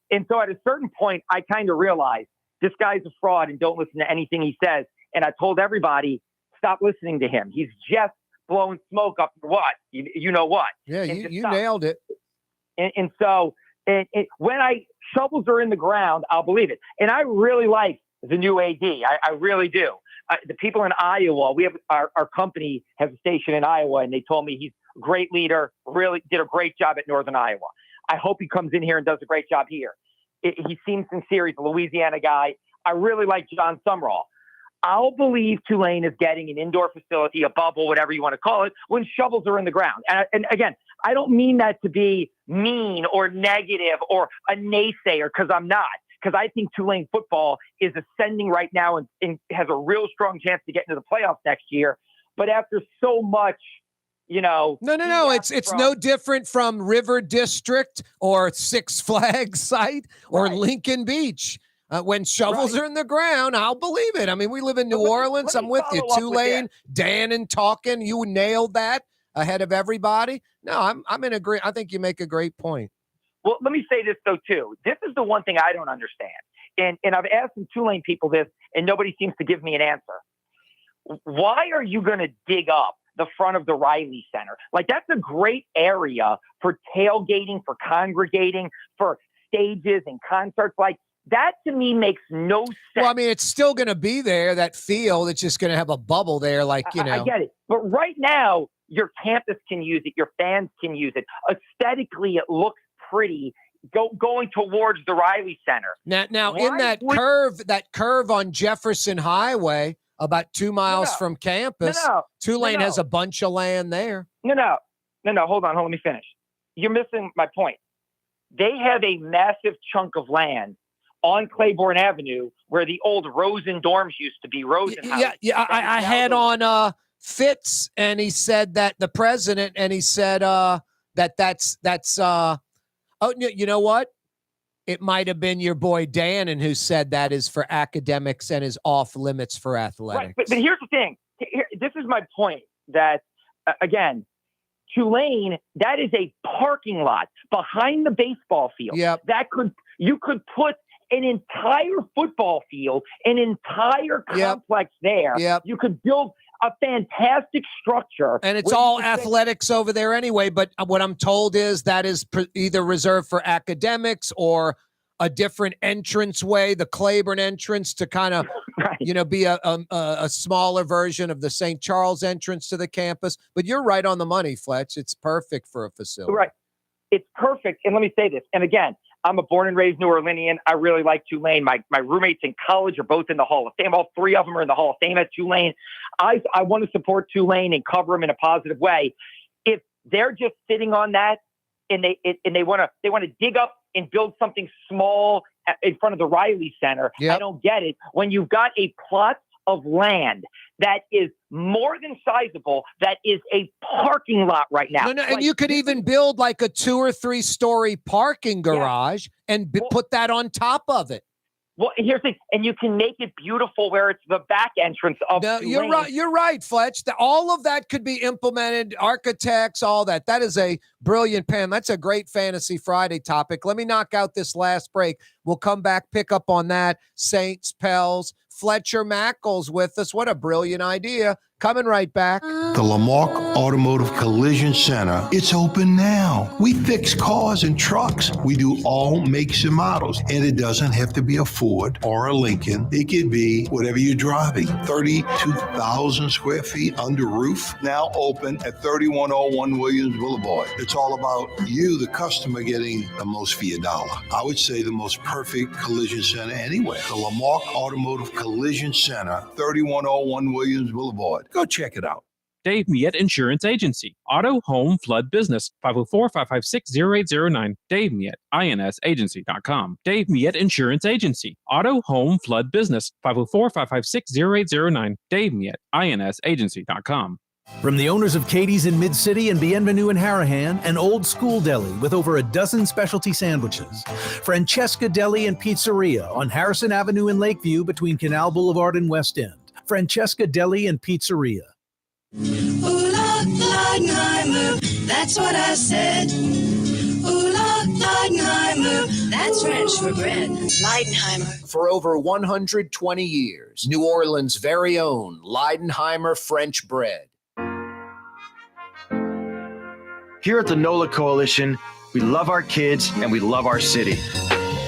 And so at a certain point, I kind of realized this guy's a fraud and don't listen to anything he says. And I told everybody, stop listening to him. He's just blowing smoke up your what? You know what? Yeah, you nailed it. And so when shovels are in the ground, I'll believe it. And I really like the new AD. I really do. The people in Iowa, we have our company has a station in Iowa, and they told me he's a great leader, really did a great job at Northern Iowa. I hope he comes in here and does a great job here. He seems sincere. He's a Louisiana guy. I really like John Summerall. I'll believe Tulane is getting an indoor facility, a bubble, whatever you want to call it, when shovels are in the ground. And again, I don't mean that to be mean or negative or a naysayer, because I'm not. Because I think Tulane football is ascending right now and has a real strong chance to get into the playoffs next year. But after so much, No. It's no different from River District or Six Flags site or Lincoln Beach. When shovels are in the ground, I'll believe it. I mean, we live in New Orleans. I'm with you. Tulane, Dan and talkin. You nailed that ahead of everybody. No, I'm in agreement. I think you make a great point. Well, let me say this, though, too. This is the one thing I don't understand. And I've asked some Tulane people this, and nobody seems to give me an answer. Why are you going to dig up the front of the Riley Center? Like, that's a great area for tailgating, for congregating, for stages and concerts. Like, that to me makes no sense. Well, I mean, it's still going to be there, that field. It's just going to have a bubble there, like, I get it. But right now, your campus can use it. Your fans can use it. Aesthetically, it looks pretty going towards the Riley Center. Now in that curve on Jefferson Highway, about 2 miles from campus. Tulane has a bunch of land there. No. Hold on. Let me finish. You're missing my point. They have a massive chunk of land on Claiborne Avenue where the old Rosen dorms used to be. Rosen House. Yeah. I had on Fitz, and he said that the president, and he said that's you know what? It might have been your boy Dan, and who said that is for academics and is off limits for athletics. Right. But here's the thing. This is my point that, again, Tulane, that is a parking lot behind the baseball field. Yep. You could put an entire football field, an entire complex there. Yep. You could build a fantastic structure. And it's all athletics over there anyway. But what I'm told is that is either reserved for academics or a different entrance way, the Claiborne entrance, to kind of, be a smaller version of the St. Charles entrance to the campus. But you're right on the money, Fletch. It's perfect for a facility. Right. It's perfect. And let me say this. And again, I'm a born and raised New Orleanian. I really like Tulane. My roommates in college are both in the Hall of Fame. All three of them are in the Hall of Fame at Tulane. I want to support Tulane and cover them in a positive way. If they're just sitting on that and they want to dig up and build something small in front of the Riley Center, I don't get it. When you've got a plot of land that is more than sizable, that is a parking lot right now. And you could even build like a 2 or 3 story parking garage and put that on top of it. Well, here's the thing, and you can make it beautiful where it's the back entrance of Tulane. You're right, Fletch. All of that could be implemented, architects, all that. That is a brilliant plan. That's a great Fantasy Friday topic. Let me knock out this last break. We'll come back, pick up on that. Saints, Pels, Fletcher Mackel's with us. What a brilliant idea. Coming right back. The Lamarck Automotive Collision Center. It's open now. We fix cars and trucks. We do all makes and models. And it doesn't have to be a Ford or a Lincoln. It could be whatever you're driving. 32,000 square feet under roof. Now open at 3101 Williams Boulevard. It's all about you, the customer, getting the most for your dollar. I would say the most perfect collision center anywhere. The Lamarck Automotive Collision Center, 3101 Williams Boulevard. Go check it out. Dave Miette Insurance Agency. Auto, home, flood, business. 504-556-0809. Dave Miette, insagency.com. Dave Miette Insurance Agency. Auto, home, flood, business. 504-556-0809. Dave Miette, insagency.com. From the owners of Katie's in Mid-City and Bienvenue in Harahan, an old school deli with over a dozen specialty sandwiches. Francesca Deli and Pizzeria on Harrison Avenue in Lakeview between Canal Boulevard and West End. Francesca Deli and Pizzeria. Ooh, Leidenheimer, that's what I said. Ooh, Leidenheimer, that's French for bread. Leidenheimer. For over 120 years, New Orleans' very own Leidenheimer French bread. Here at the NOLA Coalition, we love our kids and we love our city.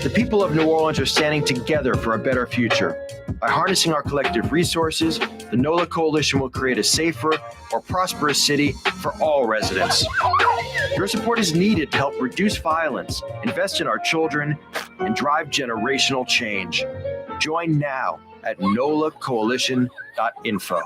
The people of New Orleans are standing together for a better future. By harnessing our collective resources, the NOLA Coalition will create a safer, more prosperous city for all residents. Your support is needed to help reduce violence, invest in our children, and drive generational change. Join now at nolacoalition.info.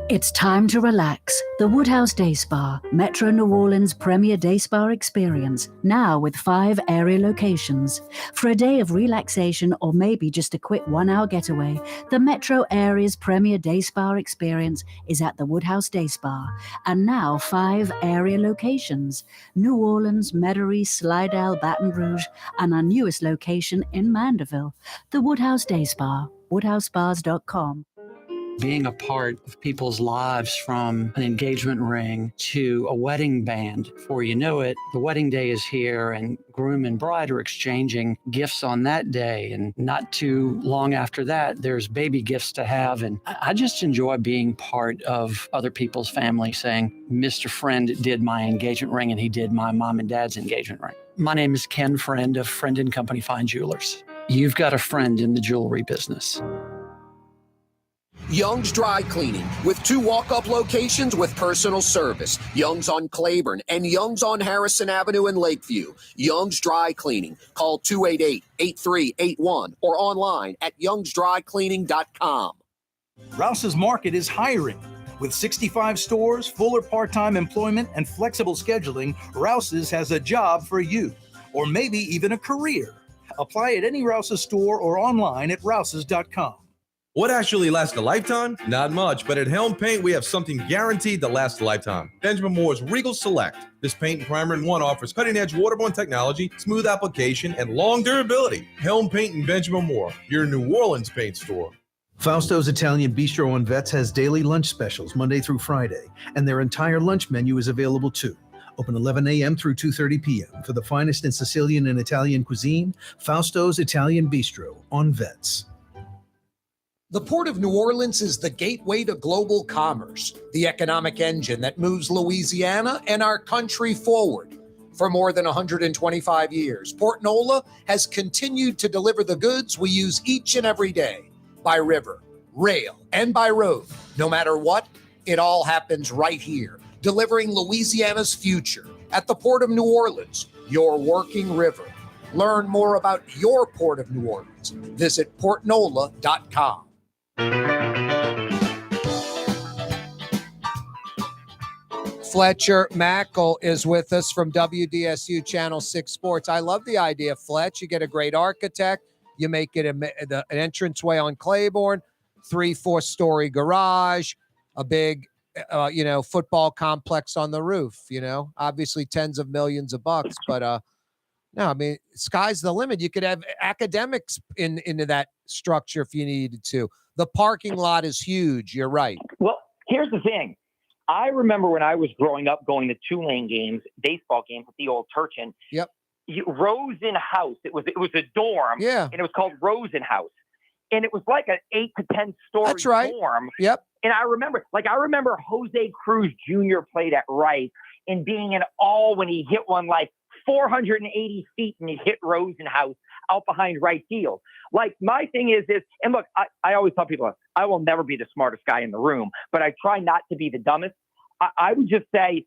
It's time to relax. The Woodhouse Day Spa, Metro New Orleans' premier day spa experience, now with 5 area locations. For a day of relaxation or maybe just a quick 1-hour getaway, the Metro area's premier day spa experience is at the Woodhouse Day Spa, and now 5 area locations: New Orleans, Metairie, Slidell, Baton Rouge, and our newest location in Mandeville. The Woodhouse Day Spa, woodhousespas.com. Being a part of people's lives, from an engagement ring to a wedding band. Before you know it, the wedding day is here and groom and bride are exchanging gifts on that day. And not too long after that, there's baby gifts to have. And I just enjoy being part of other people's family, saying, Mr. Friend did my engagement ring and he did my mom and dad's engagement ring. My name is Ken Friend of Friend & Company Fine Jewelers. You've got a friend in the jewelry business. Young's Dry Cleaning, with 2 walk-up locations with personal service. Young's on Claiborne and Young's on Harrison Avenue in Lakeview. Young's Dry Cleaning. Call 288-8381 or online at youngsdrycleaning.com. Rouse's Market is hiring. With 65 stores, full or part-time employment, and flexible scheduling, Rouse's has a job for you, or maybe even a career. Apply at any Rouse's store or online at rouses.com. What actually lasts a lifetime? Not much, but at Helm Paint, we have something guaranteed to last a lifetime. Benjamin Moore's Regal Select. This paint and primer in one offers cutting-edge waterborne technology, smooth application, and long durability. Helm Paint and Benjamin Moore, your New Orleans paint store. Fausto's Italian Bistro on Vets has daily lunch specials Monday through Friday, and their entire lunch menu is available too. Open 11 a.m. through 2:30 p.m. For the finest in Sicilian and Italian cuisine, Fausto's Italian Bistro on Vets. The Port of New Orleans is the gateway to global commerce, the economic engine that moves Louisiana and our country forward. For more than 125 years, Port Nola has continued to deliver the goods we use each and every day, by river, rail, and by road. No matter what, it all happens right here, delivering Louisiana's future at the Port of New Orleans, your working river. Learn more about your Port of New Orleans. Visit portnola.com. Fletcher Mackel is with us from WDSU Channel 6 Sports. I love the idea, Fletch. You get a great architect. You make it an entranceway on Claiborne, 3-4-story garage, a big, football complex on the roof. Obviously tens of millions of bucks, but no, I mean, sky's the limit. You could have academics into that structure if you needed to. The parking lot is huge. You're right. Well, here's the thing. I remember when I was growing up going to Tulane games, baseball games with the old Turchin. Yep. Rosen House. It was a dorm. Yeah. And it was called Rosen House. And it was like an 8 to 10 story That's right. dorm. Yep. And I remember Jose Cruz Jr. played at right and being in awe when he hit one like 480 feet and he hit Rosen House out behind right field. Like, my thing is, and look, I always tell people, I will never be the smartest guy in the room, but I try not to be the dumbest. I would just say,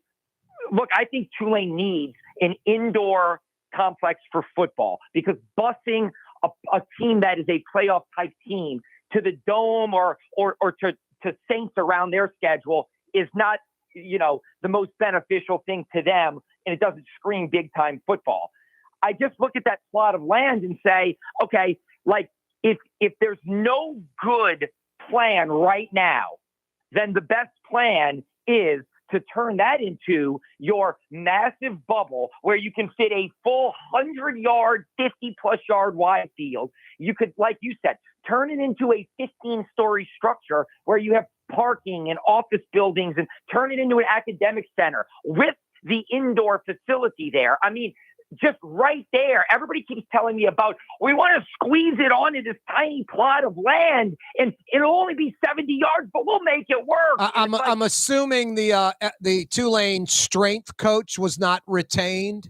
look, I think Tulane needs an indoor complex for football, because busing a team that is a playoff type team to the Dome or to Saints around their schedule is not, the most beneficial thing to them, and it doesn't scream big time football. I just look at that plot of land and say, okay, like if there's no good plan right now, then the best plan is to turn that into your massive bubble where you can fit a full 100-yard, 50-plus yard wide field. You could, like you said, turn it into a 15-story structure where you have parking and office buildings, and turn it into an academic center with the indoor facility there. I mean, just right there. Everybody keeps telling me about, we want to squeeze it onto this tiny plot of land, and it'll only be 70 yards, but we'll make it work. I'm assuming the Tulane strength coach was not retained.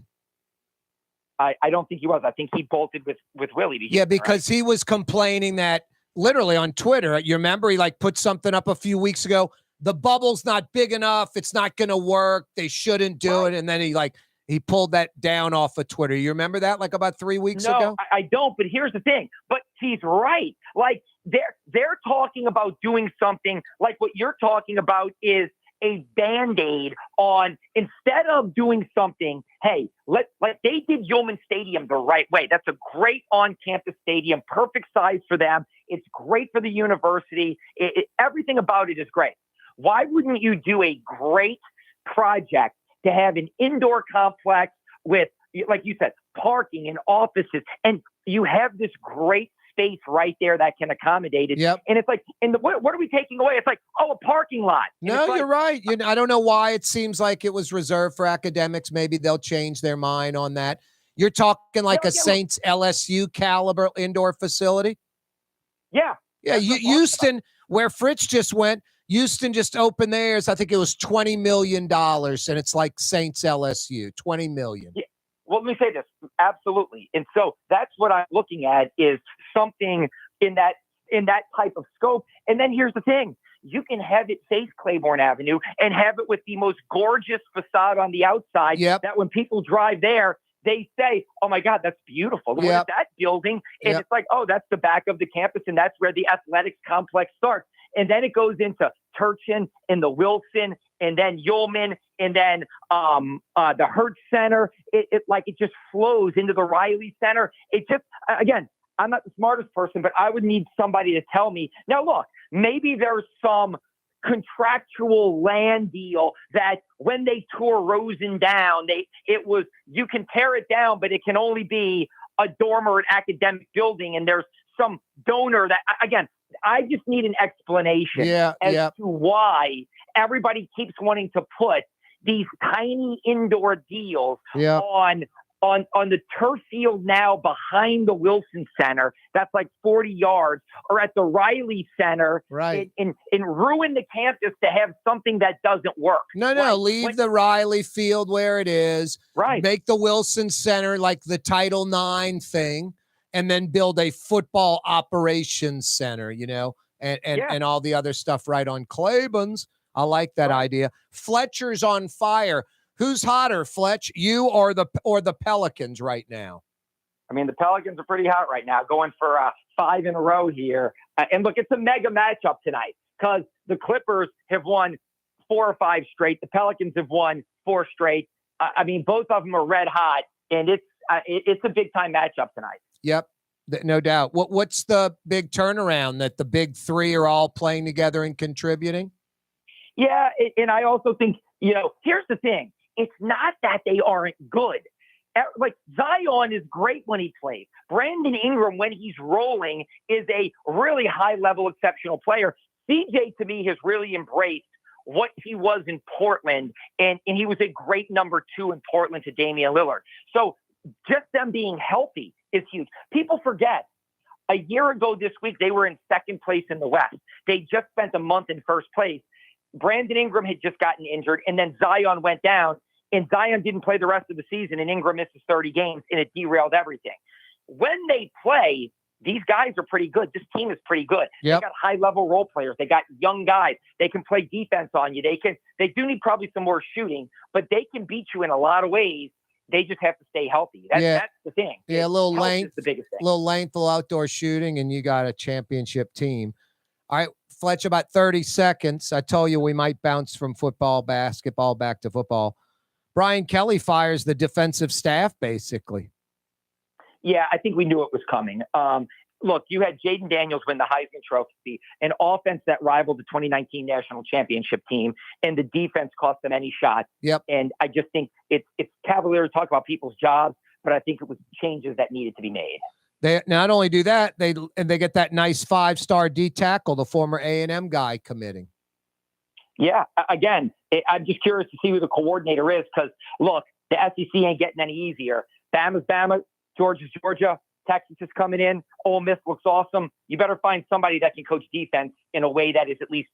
I don't think he was. I think he bolted with Willie. Yeah, because he was complaining that literally on Twitter. You remember he put something up a few weeks ago. The bubble's not big enough. It's not going to work. They shouldn't do it. And then he pulled that down off of Twitter. You remember that about 3 weeks ago? No, I don't. But here's the thing. But he's right. Like they're talking about doing something like what you're talking about is a Band-Aid on, instead of doing something, hey, like they did Yeoman Stadium the right way. That's a great on-campus stadium, perfect size for them. It's great for the university. Everything about it is great. Why wouldn't you do a great project to have an indoor complex with, like you said, parking and offices, and you have this great space right there that can accommodate it. Yep. And it's like, what are we taking away? It's like, a parking lot. No, you're right. I don't know why it seems like it was reserved for academics. Maybe they'll change their mind on that. You're talking like a Saints LSU caliber indoor facility? Yeah. Yeah, Houston, where Fritz just went, Houston just opened theirs. I think it was $20 million, and it's like Saints LSU, $20 million. Yeah. Well, let me say this. Absolutely. And so that's what I'm looking at, is something in that in that type of scope. And then here's the thing. You can have it face Claiborne Avenue and have it with the most gorgeous facade on the outside that when people drive there, they say, oh, my God, that's beautiful. What is that building? And it's like, oh, that's the back of the campus, and that's where the athletics complex starts. And then it goes into Turchin and the Wilson and then Ullman and then the Hecht Center. It just flows into the Riley Center. It just, again, I'm not the smartest person, but I would need somebody to tell me. Now, look, maybe there's some contractual land deal that when they tore Rosen down, you can tear it down, but it can only be a dorm or an academic building. And there's some donor that, again, I just need an explanation as to why everybody keeps wanting to put these tiny indoor deals on the turf field now behind the Wilson Center, that's like 40 yards, or at the Riley Center, and ruin the campus to have something that doesn't work. Leave the Riley Field where it is. Make the Wilson Center like the Title IX thing, and then build a football operations center, and all the other stuff right on Claiborne's. I like that idea. Fletcher's on fire. Who's hotter, Fletch, you or the Pelicans right now? I mean, the Pelicans are pretty hot right now, going for 5 in a row here. And look, it's a mega matchup tonight because the Clippers have won 4 or 5 straight. The Pelicans have won 4 straight. I mean, both of them are red hot, and it's a big time matchup tonight. Yep, no doubt. What's the big turnaround that the big three are all playing together and contributing? Yeah, and I also think, here's the thing. It's not that they aren't good. Like, Zion is great when he plays. Brandon Ingram, when he's rolling, is a really high-level, exceptional player. CJ, to me, has really embraced what he was in Portland, and he was a great number 2 in Portland to Damian Lillard. So just them being healthy is huge. People forget. A year ago this week, they were in second place in the West. They just spent a month in first place. Brandon Ingram had just gotten injured, and then Zion went down, and Zion didn't play the rest of the season, and Ingram misses 30 games, and it derailed everything. When they play, these guys are pretty good. This team is pretty good. They got high-level role players. They got young guys. They can play defense on you. They do need probably some more shooting, but they can beat you in a lot of ways. They just have to stay healthy. That's the thing. Yeah, a little length, the biggest thing. little outdoor shooting, and you got a championship team. All right, Fletch, about 30 seconds. I told you we might bounce from basketball back to football. Brian Kelly fires the defensive staff, basically. Yeah, I think we knew it was coming. Look, you had Jaden Daniels win the Heisman Trophy, an offense that rivaled the 2019 national championship team, and the defense cost them any shot. And I just think it's cavalier to talk about people's jobs, but I think it was changes that needed to be made. They not only do that, they get that nice 5-star D tackle, the former A&M guy, committing. Yeah, again, I'm just curious to see who the coordinator is because, look, the SEC ain't getting any easier. Bama's Bama, Georgia's Georgia, Texas is coming in. Ole Miss looks awesome. You better find somebody that can coach defense in a way that is at least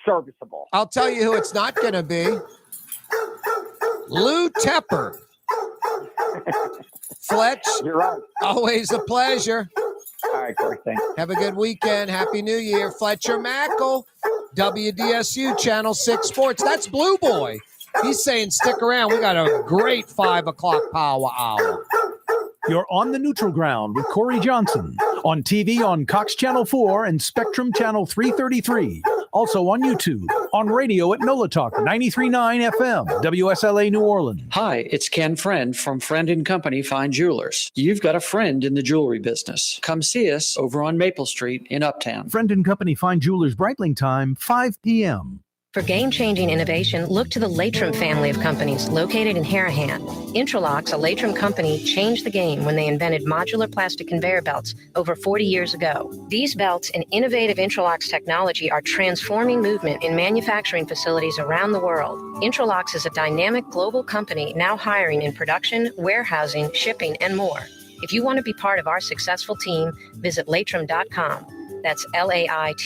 serviceable. I'll tell you who it's not going to be. Lou Tepper. Fletch, you're right. Always a pleasure. All right, Corey, thanks. Have a good weekend. Happy New Year. Fletcher Mackel, WDSU Channel 6 Sports. That's Blue Boy. He's saying stick around. We got a great 5 o'clock power hour. You're on the neutral ground with Corey Johnson. On TV on Cox Channel 4 and Spectrum Channel 333. Also on YouTube. On radio at NOLA Talk 93.9 FM, WSLA New Orleans. Hi, it's Ken Friend from Friend & Company Fine Jewelers. You've got a friend in the jewelry business. Come see us over on Maple Street in Uptown. Friend & Company Fine Jewelers Breitling time, 5 p.m. For game-changing innovation, look to the Latrim family of companies located in Harahan. Intralocks, a Latrim company, changed the game when they invented modular plastic conveyor belts over 40 years ago. These belts and innovative Intralocks technology are transforming movement in manufacturing facilities around the world. Intralocks is a dynamic global company now hiring in production, warehousing, shipping, and more. If you want to be part of our successful team, visit Latrim.com. That's LAITRAM.com.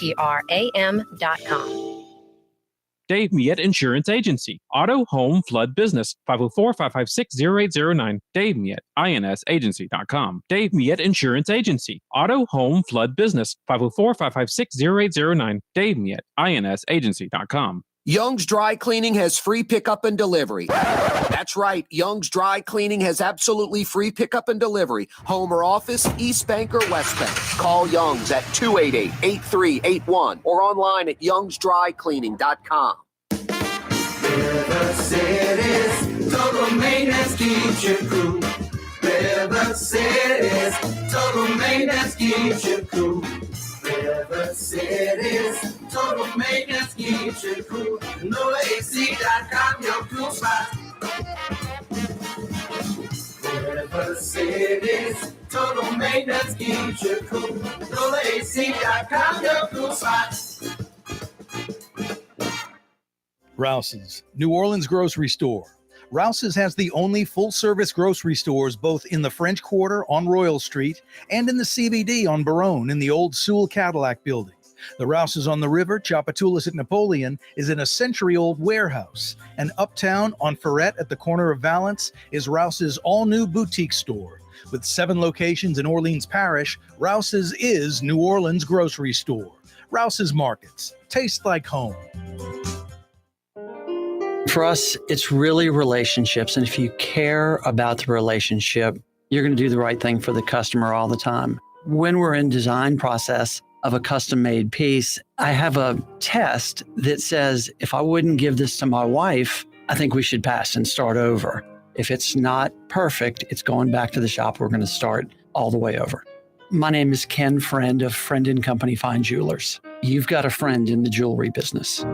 Dave Miette Insurance Agency. Auto, home, flood, business. 504-556-0809. Dave Miette, insagency.com. Dave Miette Insurance Agency. Auto, home, flood, business. 504-556-0809. Dave Miette, insagency.com. Young's Dry Cleaning has free pickup and delivery. That's right. Young's Dry Cleaning has absolutely free pickup and delivery. Home or office, East Bank or West Bank. Call Young's at 288-8381 or online at youngsdrycleaning.com. River City's total maintenance keeps you cool. River City's total maintenance keeps you cool. River City's total maintenance keeps you cool. NoAC.com, your cool spot. River City's total maintenance keeps you cool. NoAC.com, your cool spot. Rouse's, New Orleans grocery store. Rouse's has the only full-service grocery stores both in the French Quarter on Royal Street and in the CBD on Baronne in the old Sewell Cadillac building. The Rouse's on the river, Tchoupitoulas at Napoleon, is in a century-old warehouse. And uptown on Ferret at the corner of Valence is Rouse's all-new boutique store. With 7 locations in Orleans Parish, Rouse's is New Orleans grocery store. Rouse's Markets. Taste like home. For us, it's really relationships. And if you care about the relationship, you're going to do the right thing for the customer all the time. When we're in design process of a custom made piece, I have a test that says, if I wouldn't give this to my wife, I think we should pass and start over. If it's not perfect, it's going back to the shop. We're going to start all the way over. My name is Ken Friend of Friend & Company Fine Jewelers. You've got a friend in the jewelry business.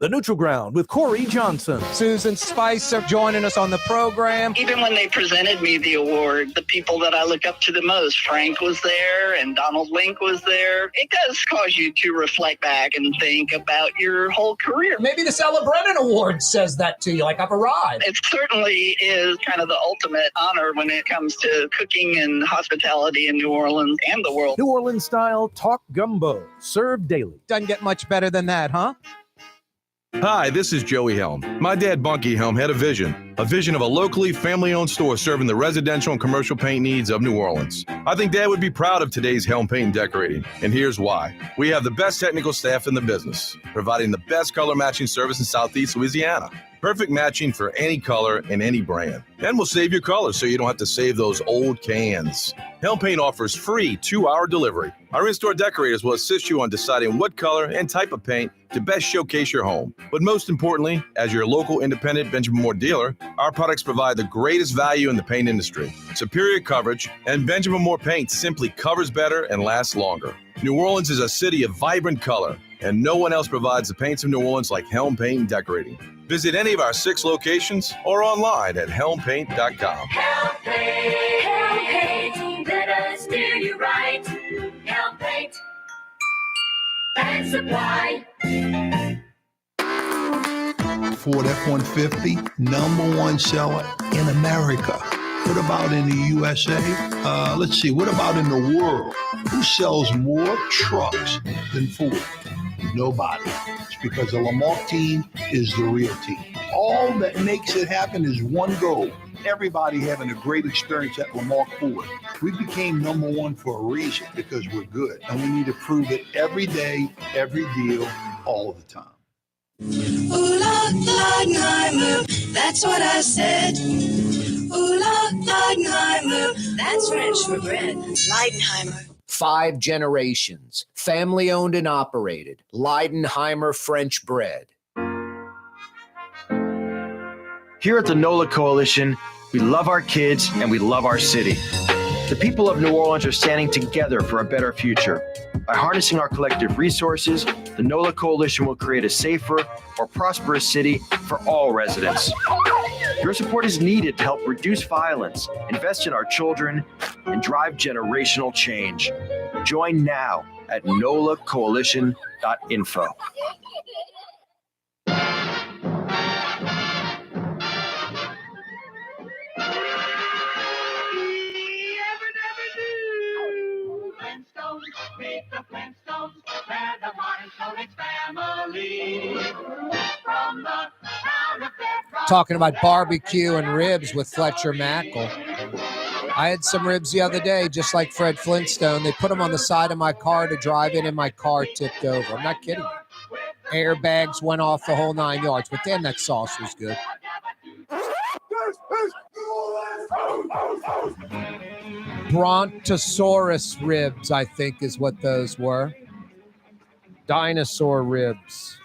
The Neutral Ground with Corey Johnson. Susan Spicer joining us on the program. Even when they presented me the award, the people that I look up to the most, Frank was there and Donald Link was there. It does cause you to reflect back and think about your whole career. Maybe the Ella Brennan Award says that to you, like I've arrived. It certainly is kind of the ultimate honor when it comes to cooking and hospitality in New Orleans and the world. New Orleans style talk gumbo, served daily. Doesn't get much better than that, huh? Hi, this is Joey Helm. My dad, Bunky Helm, had a vision of a locally family-owned store serving the residential and commercial paint needs of New Orleans. I think Dad would be proud of today's Helm Paint and Decorating, and here's why. We have the best technical staff in the business, providing the best color matching service in Southeast Louisiana. Perfect matching for any color and any brand. And we'll save your colors so you don't have to save those old cans. Helm Paint offers free 2-hour delivery. Our in-store decorators will assist you on deciding what color and type of paint to best showcase your home. But most importantly, as your local independent Benjamin Moore dealer, our products provide the greatest value in the paint industry. Superior coverage, and Benjamin Moore paint simply covers better and lasts longer. New Orleans is a city of vibrant color, and no one else provides the paints of New Orleans like Helm Paint and Decorating. Visit any of our 6 locations or online at helmpaint.com. Helm Paint, let us steer you right. Helm Paint and Supply. Ford F-150, #1 seller in America. What about in the USA? Let's see, what about in the world? Who sells more trucks than Ford? Nobody. It's because the Lamarck team is the real team. All that makes it happen is one goal. Everybody having a great experience at Lamarck Ford. We became #1 for a reason, because we're good. And we need to prove it every day, every deal, all the time. Ooh la Leidenheimer, that's what I said. Ooh la Leidenheimer, that's French for bread. Leidenheimer. 5 generations, family owned and operated. Leidenheimer French bread. Here at the NOLA Coalition, we love our kids and we love our city. The people of New Orleans are standing together for a better future. By harnessing our collective resources, the NOLA Coalition will create a safer, more prosperous city for all residents. Your support is needed to help reduce violence, invest in our children, and drive generational change. Join now at nolacoalition.info. Meet the Flintstones, where the modern soul expands. Talking about barbecue and ribs with Fletcher Mackel. I had some ribs the other day, just like Fred Flintstone. They put them on the side of my car to drive in, and my car tipped over. I'm not kidding you. Airbags went off the whole 9 yards, but damn, that sauce was good. Brontosaurus ribs, I think, is what those were. Dinosaur ribs.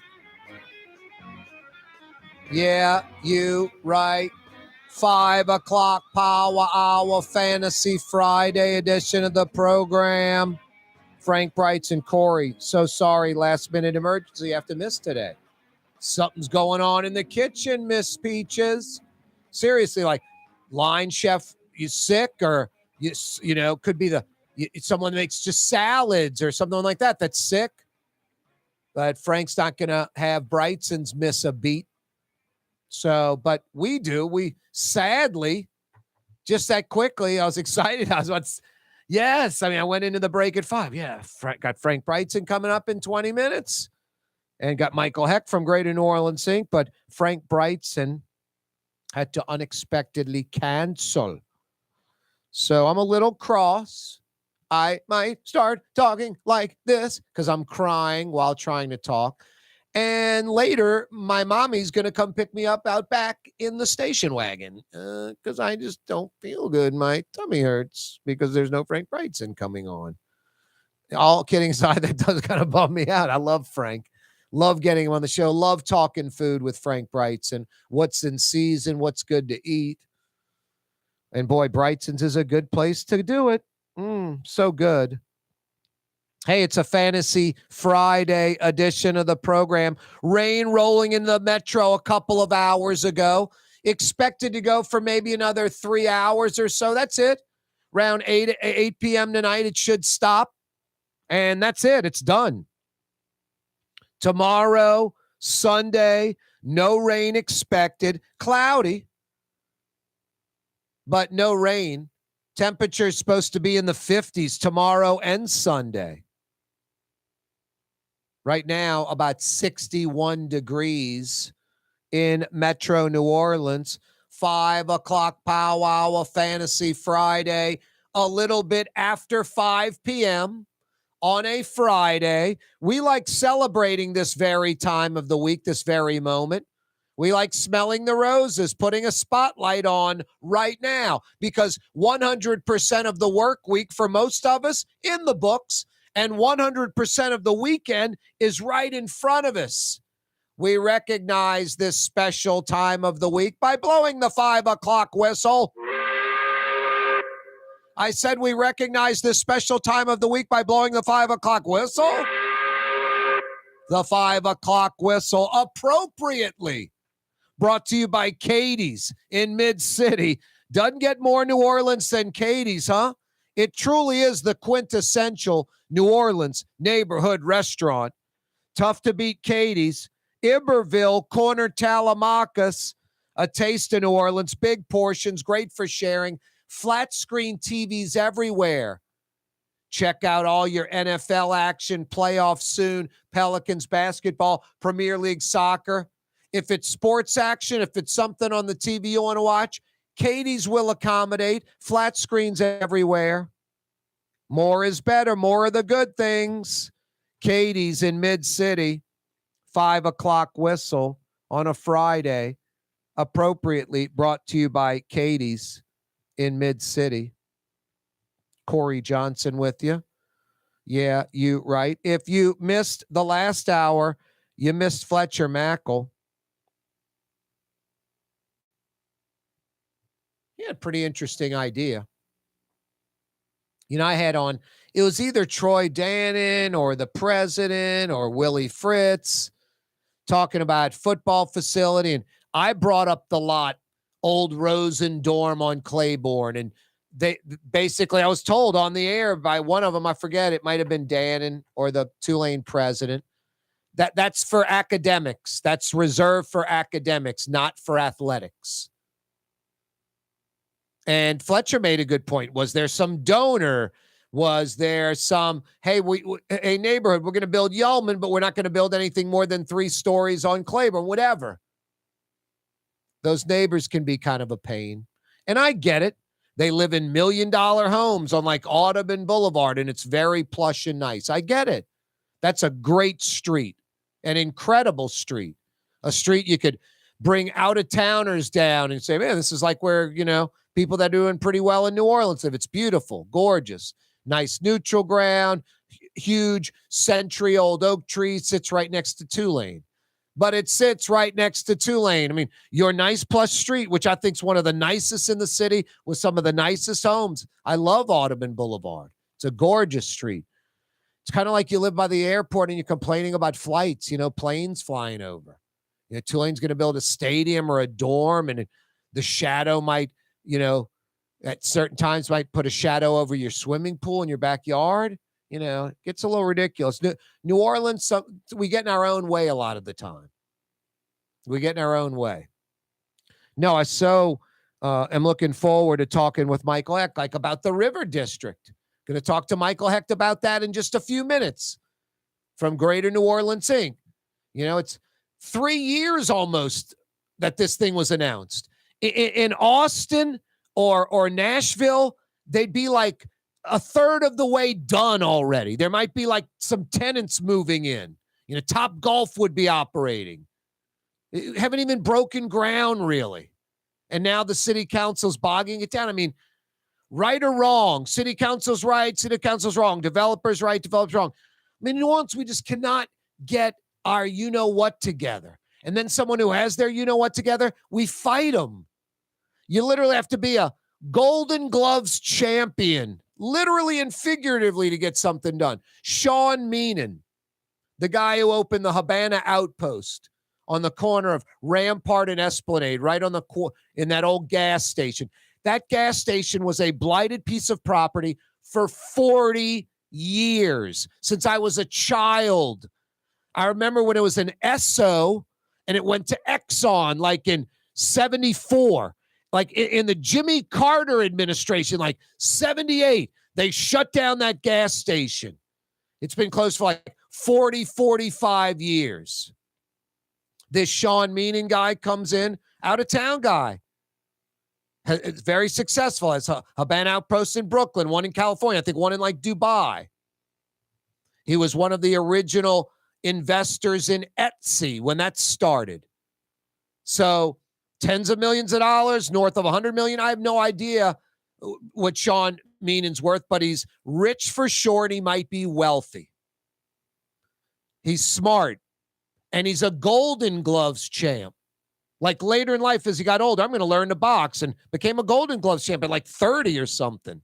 Yeah, you right. 5 o'clock Power Hour Fantasy Friday edition of the program. Frank Brights and Corey. So sorry, last minute emergency. You have to miss today. Something's going on in the kitchen, Miss Peaches. Seriously, like line chef, you sick, or you know, could be someone makes just salads or something like that that's sick. But Frank's not going to have Brightson's miss a beat. So, but we do. We sadly, just that quickly, I was excited. Yes. I mean, I went into the break at 5. Yeah. Got Frank Brightson coming up in 20 minutes and got Michael Hecht from Greater New Orleans Inc. But Frank Brightson had to unexpectedly cancel. So I'm a little cross. I might start talking like this because I'm crying while trying to talk. And later, my mommy's going to come pick me up out back in the station wagon because I just don't feel good. My tummy hurts because there's no Frank Brightson coming on. All kidding aside, that does kind of bum me out. I love Frank. Love getting him on the show. Love talking food with Frank Brightson. What's in season, what's good to eat. And boy, Brightson's is a good place to do it. So good. Hey, it's a Fantasy Friday edition of the program. Rain rolling in the metro a couple of hours ago. Expected to go for maybe another 3 hours or so. That's it. Around 8 p.m. tonight, it should stop. And that's it. It's done. Tomorrow, Sunday, no rain expected. Cloudy, but no rain. Temperature is supposed to be in the 50s tomorrow and Sunday. Right now, about 61 degrees in Metro New Orleans. 5 o'clock Power Hour Fantasy Friday, a little bit after 5 p.m. on a Friday. We like celebrating this very time of the week, this very moment. We like smelling the roses, putting a spotlight on right now because 100% of the work week for most of us in the books, and 100% of the weekend is right in front of us. We recognize this special time of the week by blowing the 5 o'clock whistle. I said we recognize this special time of the week by blowing the 5 o'clock whistle. The 5 o'clock whistle appropriately brought to you by Katie's in Mid-City. Doesn't get more New Orleans than Katie's, huh? It truly is the quintessential New Orleans neighborhood restaurant. Tough to beat Katie's. Iberville, Corner Talamacas, a taste of New Orleans. Big portions, great for sharing. Flat screen TVs everywhere. Check out all your NFL action, playoffs soon, Pelicans basketball, Premier League soccer. If it's sports action, if it's something on the TV you want to watch, Katie's will accommodate. Flat screens everywhere. More is better. More of the good things. Katie's in Mid-City. 5 o'clock whistle on a Friday. Appropriately brought to you by Katie's in Mid-City. Corey Johnson with you. Yeah, you right. If you missed the last hour, you missed Fletcher Mackel. He had a pretty interesting idea. You know, I had on, it was either Troy Dannon or the president or Willie Fritz talking about football facility. And I brought up the lot, Old Rosen Dorm on Claiborne. And they basically, I was told on the air by one of them, I forget, it might have been Dannon or the Tulane president, that's for academics. That's reserved for academics, not for athletics. And Fletcher made a good point. Was there some donor Was there some, hey, a neighborhood, we're going to build Yeoman, but we're not going to build anything more than 3 stories on Claiborne, whatever. Those neighbors can be kind of a pain. And I get it. They live in $1 million homes on like Audubon Boulevard, and it's very plush and nice. I get it. That's a great street, an incredible street, a street you could bring out-of-towners down and say, man, this is like where, people that are doing pretty well in New Orleans live. It's beautiful, gorgeous, nice neutral ground, huge century old oak tree sits right next to Tulane. But it sits right next to Tulane. I mean, your nice plush street, which I think is one of the nicest in the city with some of the nicest homes. I love Audubon Boulevard. It's a gorgeous street. It's kind of like you live by the airport and you're complaining about flights, planes flying over. Tulane's going to build a stadium or a dorm, and the shadow might, at certain times might put a shadow over your swimming pool in your backyard. It gets a little ridiculous. New Orleans, we get in our own way a lot of the time. We get in our own way. No, I am looking forward to talking with Michael Hecht, like about the River District. Going to talk to Michael Hecht about that in just a few minutes from Greater New Orleans Inc. It's 3 years almost that this thing was announced. In Austin or Nashville, they'd be like a third of the way done already. There might be like some tenants moving in. Top Golf would be operating. Haven't even broken ground, really. And now the city council's bogging it down. I mean, right or wrong, city council's right, city council's wrong, developers right, developers wrong. I mean, in New Orleans, we just cannot get our you-know-what together. And then someone who has their you-know-what together, we fight them. You literally have to be a Golden Gloves champion, literally and figuratively, to get something done. Sean Meenan, the guy who opened the Havana Outpost on the corner of Rampart and Esplanade, right on in that old gas station. That gas station was a blighted piece of property for 40 years, since I was a child. I remember when it was an Esso and it went to Exxon like in 74. Like in the Jimmy Carter administration, like 78, they shut down that gas station. It's been closed for like 40, 45 years. This Sean Meenan guy comes in, out-of-town guy. It's very successful. Has a Havana Outpost in Brooklyn, one in California, I think one in like Dubai. He was one of the original investors in Etsy when that started. So tens of millions of dollars, north of 100 million. I have no idea what Sean Meenan's worth, but he's rich for sure, and he might be wealthy. He's smart, and he's a Golden Gloves champ. Like later in life, as he got older, I'm going to learn to box, and became a Golden Gloves champ at like 30 or something.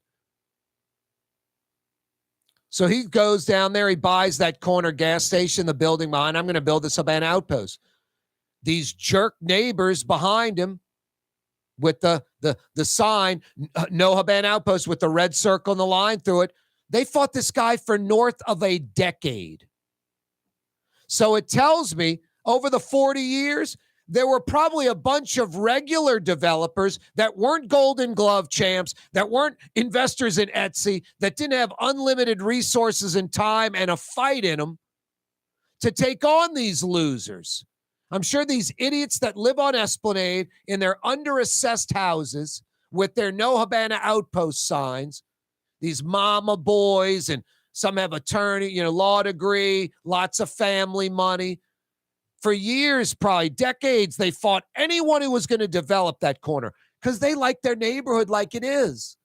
So he goes down there, he buys that corner gas station, the building behind. I'm going to build this Havana Outpost. These jerk neighbors behind him with the sign, no Havana Outpost, with the red circle and the line through it. They fought this guy for north of a decade. So it tells me over the 40 years, there were probably a bunch of regular developers that weren't Golden Glove champs, that weren't investors in Etsy, that didn't have unlimited resources and time and a fight in them to take on these losers. I'm sure these idiots that live on Esplanade in their underassessed houses with their no Havana Outpost signs, these mama boys, and some have attorney, law degree, lots of family money. For years, probably decades, they fought anyone who was going to develop that corner because they like their neighborhood like it is.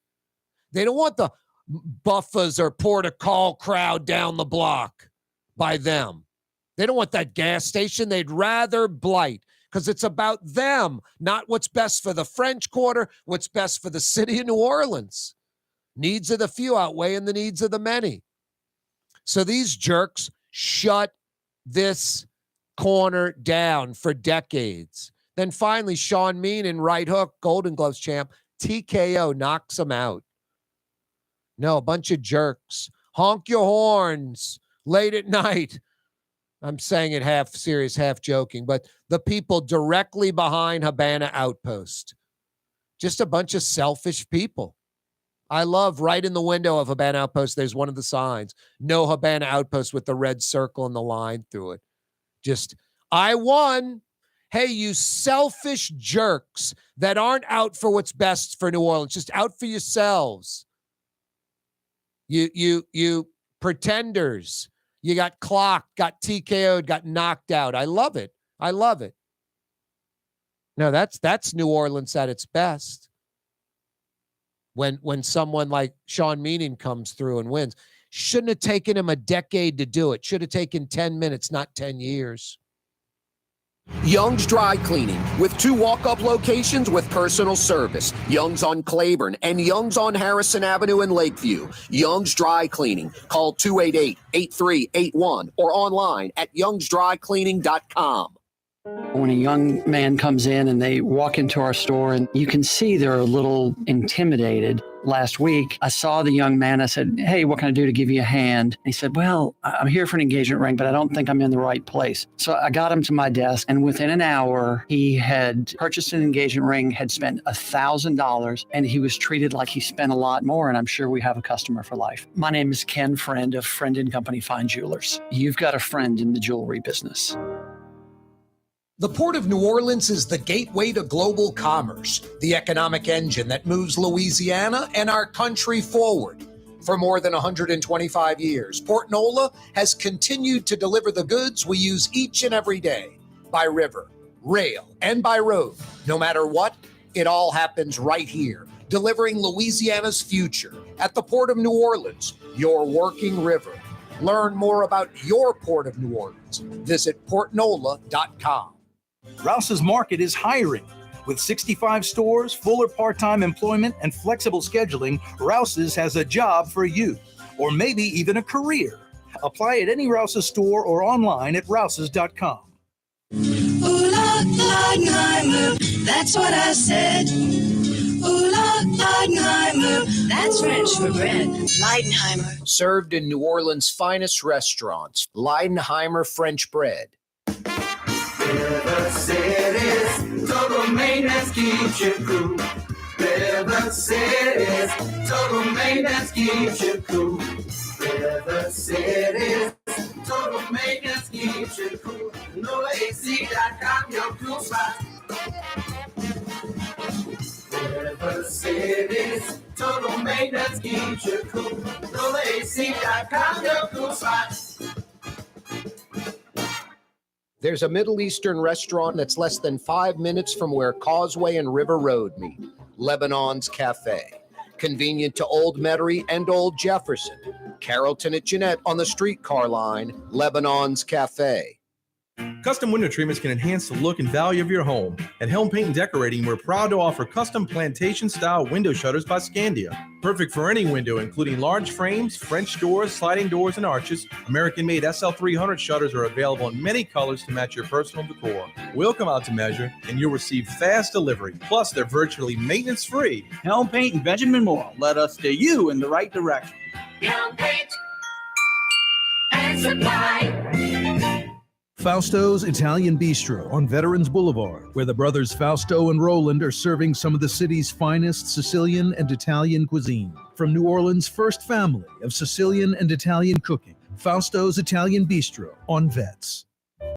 They don't want the Buffas or Port of Call crowd down the block by them. They don't want that gas station. They'd rather blight because it's about them, not what's best for the French Quarter, what's best for the city of New Orleans. Needs of the few outweighing the needs of the many. So these jerks shut this corner down for decades. Then finally, Sean Meenan, right hook, Golden Gloves champ, TKO, knocks him out. No, a bunch of jerks. Honk your horns late at night. I'm saying it half serious, half joking, but the people directly behind Havana Outpost. Just a bunch of selfish people. I love right in the window of Habana Outpost, there's one of the signs. No Habana Outpost with the red circle and the line through it. Just, I won. Hey, you selfish jerks that aren't out for what's best for New Orleans, just out for yourselves. You pretenders. You got clocked, got TKO'd, got knocked out. I love it. I love it. No, that's New Orleans at its best. When someone like Sean Meaning comes through and wins. Shouldn't have taken him a decade to do it. Should have taken 10 minutes, not 10 years. Young's Dry Cleaning, with 2 walk-up locations with personal service. Young's on Claiborne and Young's on Harrison Avenue in Lakeview. Young's Dry Cleaning. Call 288-8381 or online at youngsdrycleaning.com. When a young man comes in and they walk into our store, and you can see they're a little intimidated. Last week, I saw the young man. I said, "Hey, what can I do to give you a hand?" And he said, "Well, I'm here for an engagement ring, but I don't think I'm in the right place." So I got him to my desk, and within an hour, he had purchased an engagement ring, had spent $1,000, and he was treated like he spent a lot more, and I'm sure we have a customer for life. My name is Ken Friend of Friend & Company Fine Jewelers. You've got a friend in the jewelry business. The Port of New Orleans is the gateway to global commerce, the economic engine that moves Louisiana and our country forward. For more than 125 years, Port Nola has continued to deliver the goods we use each and every day, by river, rail, and by road. No matter what, it all happens right here, delivering Louisiana's future at the Port of New Orleans, your working river. Learn more about your Port of New Orleans. Visit portnola.com. Rouse's Market is hiring. With 65 stores, full or part-time employment, and flexible scheduling, Rouse's has a job for you, or maybe even a career. Apply at any Rouse's store or online at rouses.com. Ooh, Leidenheimer, that's what I said. Ooh, Leidenheimer, that's French for bread. Leidenheimer. Served in New Orleans' finest restaurants, Leidenheimer French bread. River City's total maintenance keeps you cool. River City's total maintenance keeps you cool. River City's total maintenance keeps you cool. NoAC.com, your cool spot. River City's total maintenance keeps you cool. NoAC.com, your cool spot. There's a Middle Eastern restaurant that's less than 5 minutes from where Causeway and River Road meet, Lebanon's Cafe. Convenient to Old Metairie and Old Jefferson. Carrollton at Jeanette on the streetcar line, Lebanon's Cafe. Custom window treatments can enhance the look and value of your home. At Helm Paint and Decorating, we're proud to offer custom plantation-style window shutters by Scandia. Perfect for any window, including large frames, French doors, sliding doors, and arches. American-made SL300 shutters are available in many colors to match your personal decor. We'll come out to measure, and you'll receive fast delivery. Plus, they're virtually maintenance-free. Helm Paint and Benjamin Moore led us steer you in the right direction. Helm Paint and Supply. Fausto's Italian Bistro on Veterans Boulevard, where the brothers Fausto and Roland are serving some of the city's finest Sicilian and Italian cuisine. From New Orleans' first family of Sicilian and Italian cooking, Fausto's Italian Bistro on Vets.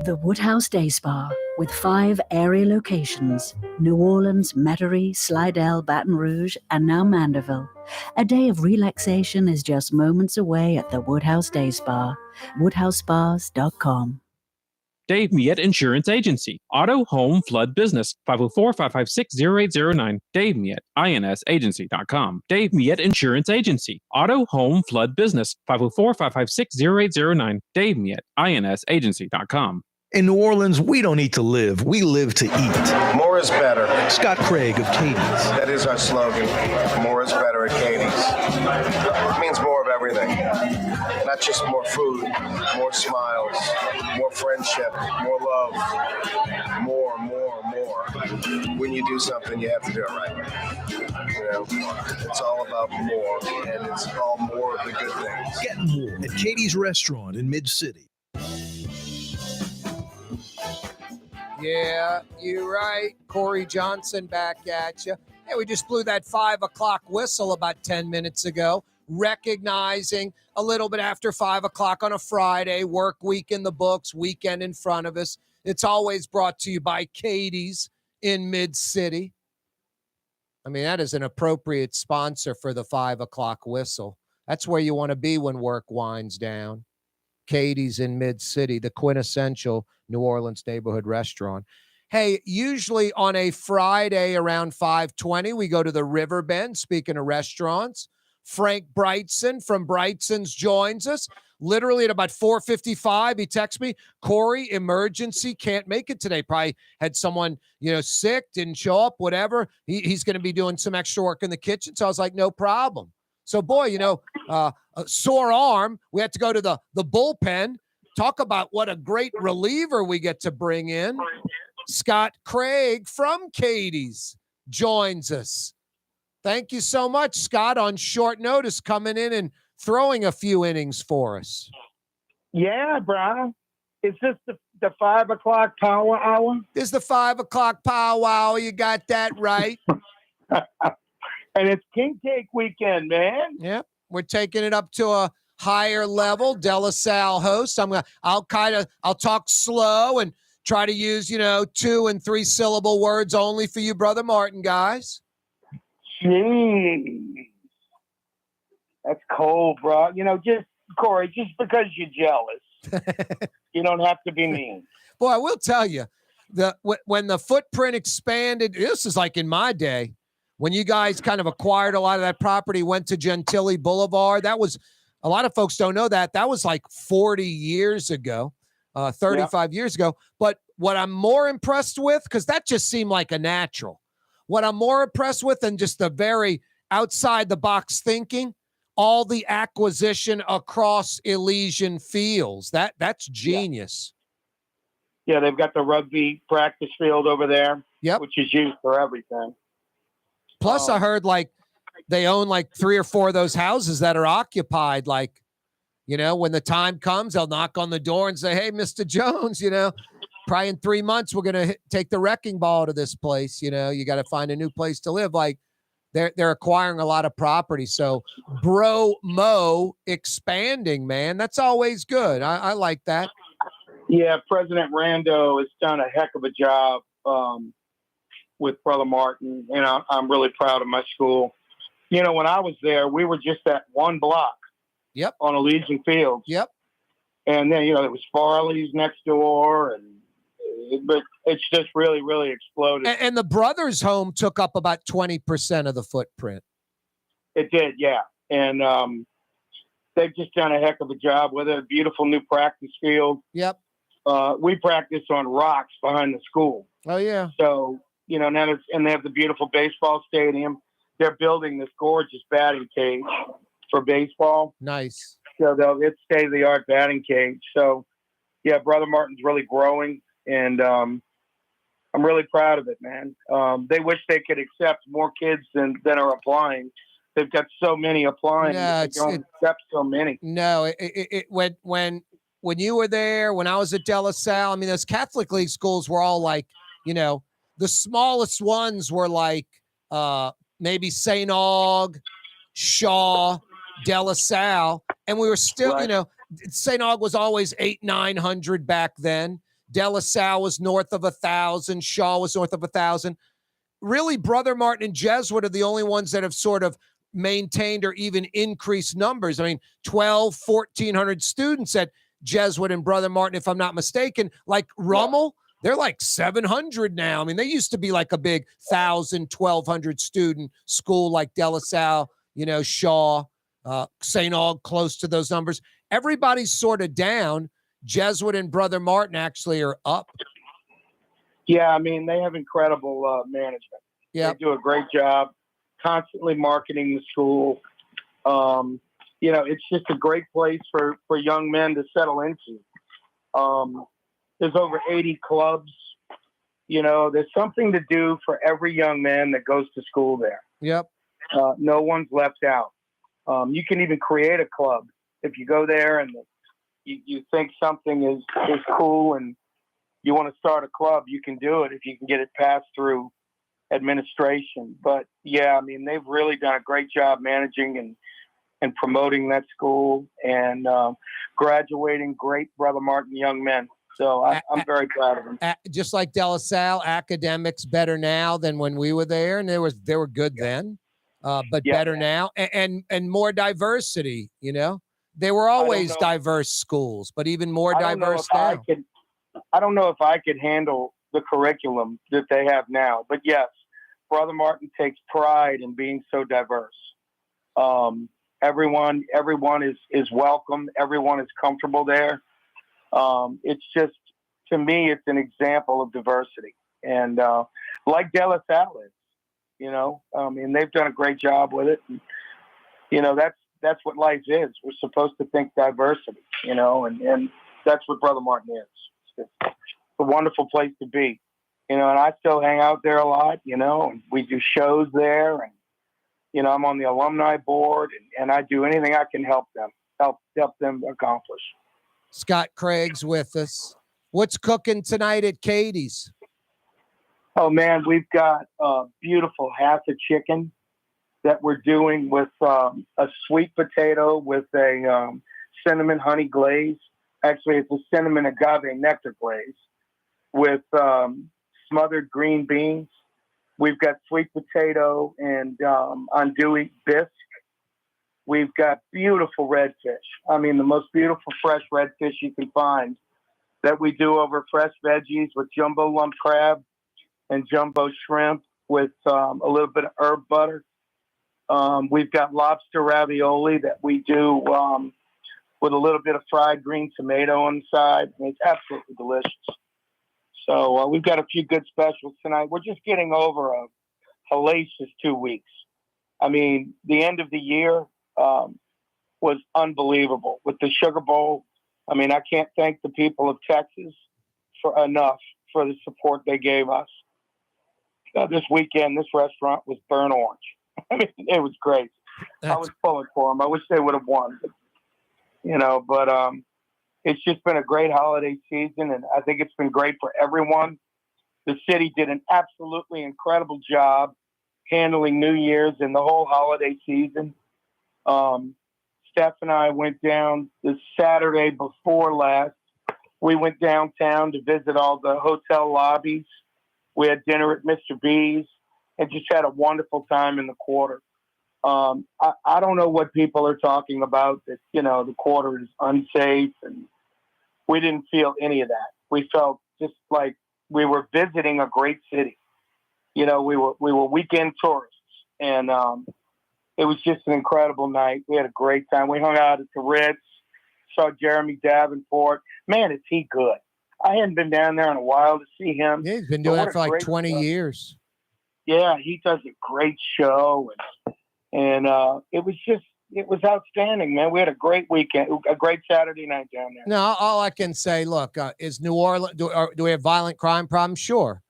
The Woodhouse Day Spa, with 5 area locations: New Orleans, Metairie, Slidell, Baton Rouge, and now Mandeville. A day of relaxation is just moments away at the Woodhouse Day Spa. WoodhouseSpas.com. Dave Miette Insurance Agency. Auto, home, flood, business. 504-556-0809. Dave Miette, insagency.com. Dave Miette Insurance Agency. Auto, home, flood, business. 504-556-0809. Dave Miette, insagency.com. In New Orleans, we don't eat to live, we live to eat. More is better. Scott Craig of Katie's. That is our slogan. More is better at Katie's. It means more of everything. Not just more food, more smiles, more friendship, more love, more. When you do something, you have to do it right. You know, it's all about more, and it's all more of the good things. Get more at Katie's Restaurant in Mid-City. Yeah, you're right. Corey Johnson back at you. Hey, we just blew that 5 o'clock whistle about 10 minutes ago, recognizing a little bit after 5 o'clock on a Friday, work week in the books, weekend in front of us. It's always brought to you by Katie's in Mid-City. I mean, that is an appropriate sponsor for the 5 o'clock whistle. That's where you want to be when work winds down. Katie's in Mid-City, the quintessential New Orleans neighborhood restaurant. Hey, usually on a Friday around 5:20, we go to the Riverbend. Speaking of restaurants, Frank Brigsten from Brigtsen's joins us. Literally at about 4:55, he texts me, Corey, emergency, can't make it today. Probably had someone, sick, didn't show up, whatever. He's going to be doing some extra work in the kitchen. So I was like, no problem. So, boy, a sore arm. We had to go to the bullpen. Talk about what a great reliever we get to bring in. Scott Craig from Katie's joins us. Thank you so much, Scott, on short notice coming in and throwing a few innings for us. Yeah, Brian. Is this the 5 o'clock power hour? This is the 5 o'clock powwow. You got that right. And it's King Cake weekend, man. Yep. We're taking it up to a higher level. De La Salle host. I'll talk slow and try to use, 2 and 3 syllable words only for you, Brother Martin, guys. Jeez. That's cold, bro. Corey, just because you're jealous, you don't have to be mean. Boy, I will tell you, when the footprint expanded, this is like in my day, when you guys kind of acquired a lot of that property, went to Gentilly Boulevard. That was, a lot of folks don't know that was like 40 years ago. 35 years ago. But what I'm more impressed with, because that just seemed like a natural, what I'm more impressed with than just the very outside the box thinking, all the acquisition across Elysian Fields. That's genius. Yeah, they've got the rugby practice field over there, yep, which is used for everything. Plus, I heard they own 3 or 4 of those houses that are occupied. When the time comes, they'll knock on the door and say, hey, Mr. Jones, probably in 3 months, we're going to take the wrecking ball to this place. You got to find a new place to live. They're acquiring a lot of property. So Bro Mo expanding, man. That's always good. I like that. Yeah, President Rando has done a heck of a job with Brother Martin. I'm really proud of my school. When I was there, we were just at one block. Yep. On Elysian Fields. Yep. And then, there was Farley's next door, but it's just really, really exploded. And the brothers' home took up about 20% of the footprint. It did, yeah. And they've just done a heck of a job with it. A beautiful new practice field. Yep. We practice on rocks behind the school. Oh, yeah. So, now and they have the beautiful baseball stadium. They're building this gorgeous batting cage for baseball. Nice. So it's state-of-the-art batting cage. So, yeah, Brother Martin's really growing, and I'm really proud of it, man. They wish they could accept more kids than are applying. They've got so many applying. Yeah, they don't accept so many. No, when you were there, when I was at De La Salle, those Catholic League schools were all the smallest ones were maybe St. Aug, Shaw, De La Salle, and we were still, right. St. Aug was always 800-900 back then. De La Salle was north of 1,000. Shaw was north of 1,000. Really, Brother Martin and Jesuit are the only ones that have sort of maintained or even increased numbers. 1,200-1,400 students at Jesuit and Brother Martin, if I'm not mistaken. Rummel, they're 700 now. They used to be a big 1,000, 1,200 student school like De La Salle, Shaw, St. Aug, close to those numbers. Everybody's sort of down. Jesuit and Brother Martin actually are up. Yeah, they have incredible management. Yeah, they do a great job constantly marketing the school. It's just a great place for young men to settle into. There's over 80 clubs. There's something to do for every young man that goes to school there. Yep. No one's left out. You can even create a club if you go there and you think something is cool and you want to start a club. You can do it if you can get it passed through administration. But yeah, I mean, they've really done a great job managing and promoting that school and graduating great Brother Martin young men. So I'm very proud of them. Just like De La Salle, academics better now than when we were there, and they were good then, but better now, and more diversity. You know, they were always diverse schools, but even more diverse now. I don't know if I could handle the curriculum that they have now, but yes, Brother Martin takes pride in being so diverse. Everyone is welcome. Everyone is comfortable there. It's just, to me, it's an example of diversity. And like De La Salle is, you know, and they've done a great job with it. And, you know, that's what life is. We're supposed to think diversity, you know, and that's what Brother Martin is. It's a wonderful place to be, you know, and I still hang out there a lot, you know, and we do shows there. And, you know, I'm on the alumni board and I do anything I can help them accomplish. Scott Craig's with us. What's cooking tonight at Katie's? Oh man, we've got a beautiful half a chicken that we're doing with a sweet potato with a cinnamon honey glaze. Actually, it's a cinnamon agave nectar glaze with smothered green beans. We've got sweet potato and andouille bisque. We've got beautiful redfish. I mean, the most beautiful fresh redfish you can find that we do over fresh veggies with jumbo lump crab and jumbo shrimp with a little bit of herb butter. We've got lobster ravioli that we do with a little bit of fried green tomato on the side. And it's absolutely delicious. So we've got a few good specials tonight. We're just getting over a hellacious 2 weeks. I mean, the end of the year was unbelievable with the Sugar Bowl. I mean, I can't thank the people of Texas enough for the support they gave us. This weekend, this restaurant was burnt orange. I mean, it was great. I was pulling for them. I wish they would have won, but it's just been a great holiday season, and I think it's been great for everyone. The city did an absolutely incredible job handling New Year's and the whole holiday season. Steph and I went down the Saturday before last. We went downtown to visit all the hotel lobbies. We had dinner at Mr. B's and just had a wonderful time in the quarter. I don't know what people are talking about, that, the quarter is unsafe, and we didn't feel any of that. We felt just like we were visiting a great city. We were weekend tourists, and it was just an incredible night. We had a great time. We hung out at the Ritz, saw Jeremy Davenport. Man, is he good. I hadn't been down there in a while to see him. Yeah, he's been doing that for like 20 years. Yeah, he does a great show. And it was outstanding, man. We had a great weekend, a great Saturday night down there. No, all I can say, look, is New Orleans, do we have violent crime problems? Sure.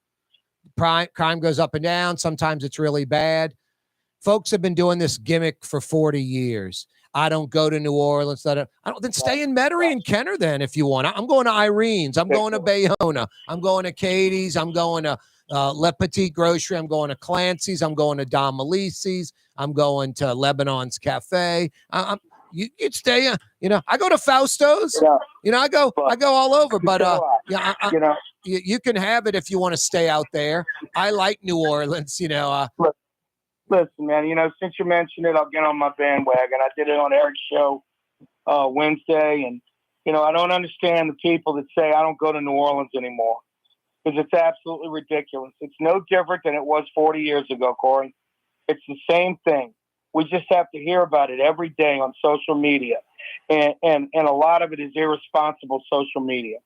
Crime goes up and down. Sometimes it's really bad. Folks have been doing this gimmick for 40 years. I don't go to New Orleans. Then stay in Metairie and Kenner then if you want. I'm going to Irene's. I'm going to Bayona. I'm going to Katie's. I'm going to Le Petit Grocery. I'm going to Clancy's. I'm going to Don Melisi's. I'm going to Lebanon's Cafe. You'd stay, I go to Fausto's. Yeah. I go all over. But you can have it if you want to stay out there. I like New Orleans. Listen, man, since you mentioned it, I'll get on my bandwagon. I did it on Eric's show Wednesday, and, I don't understand the people that say I don't go to New Orleans anymore, because it's absolutely ridiculous. It's no different than it was 40 years ago, Corey. It's the same thing. We just have to hear about it every day on social media, and a lot of it is irresponsible social media.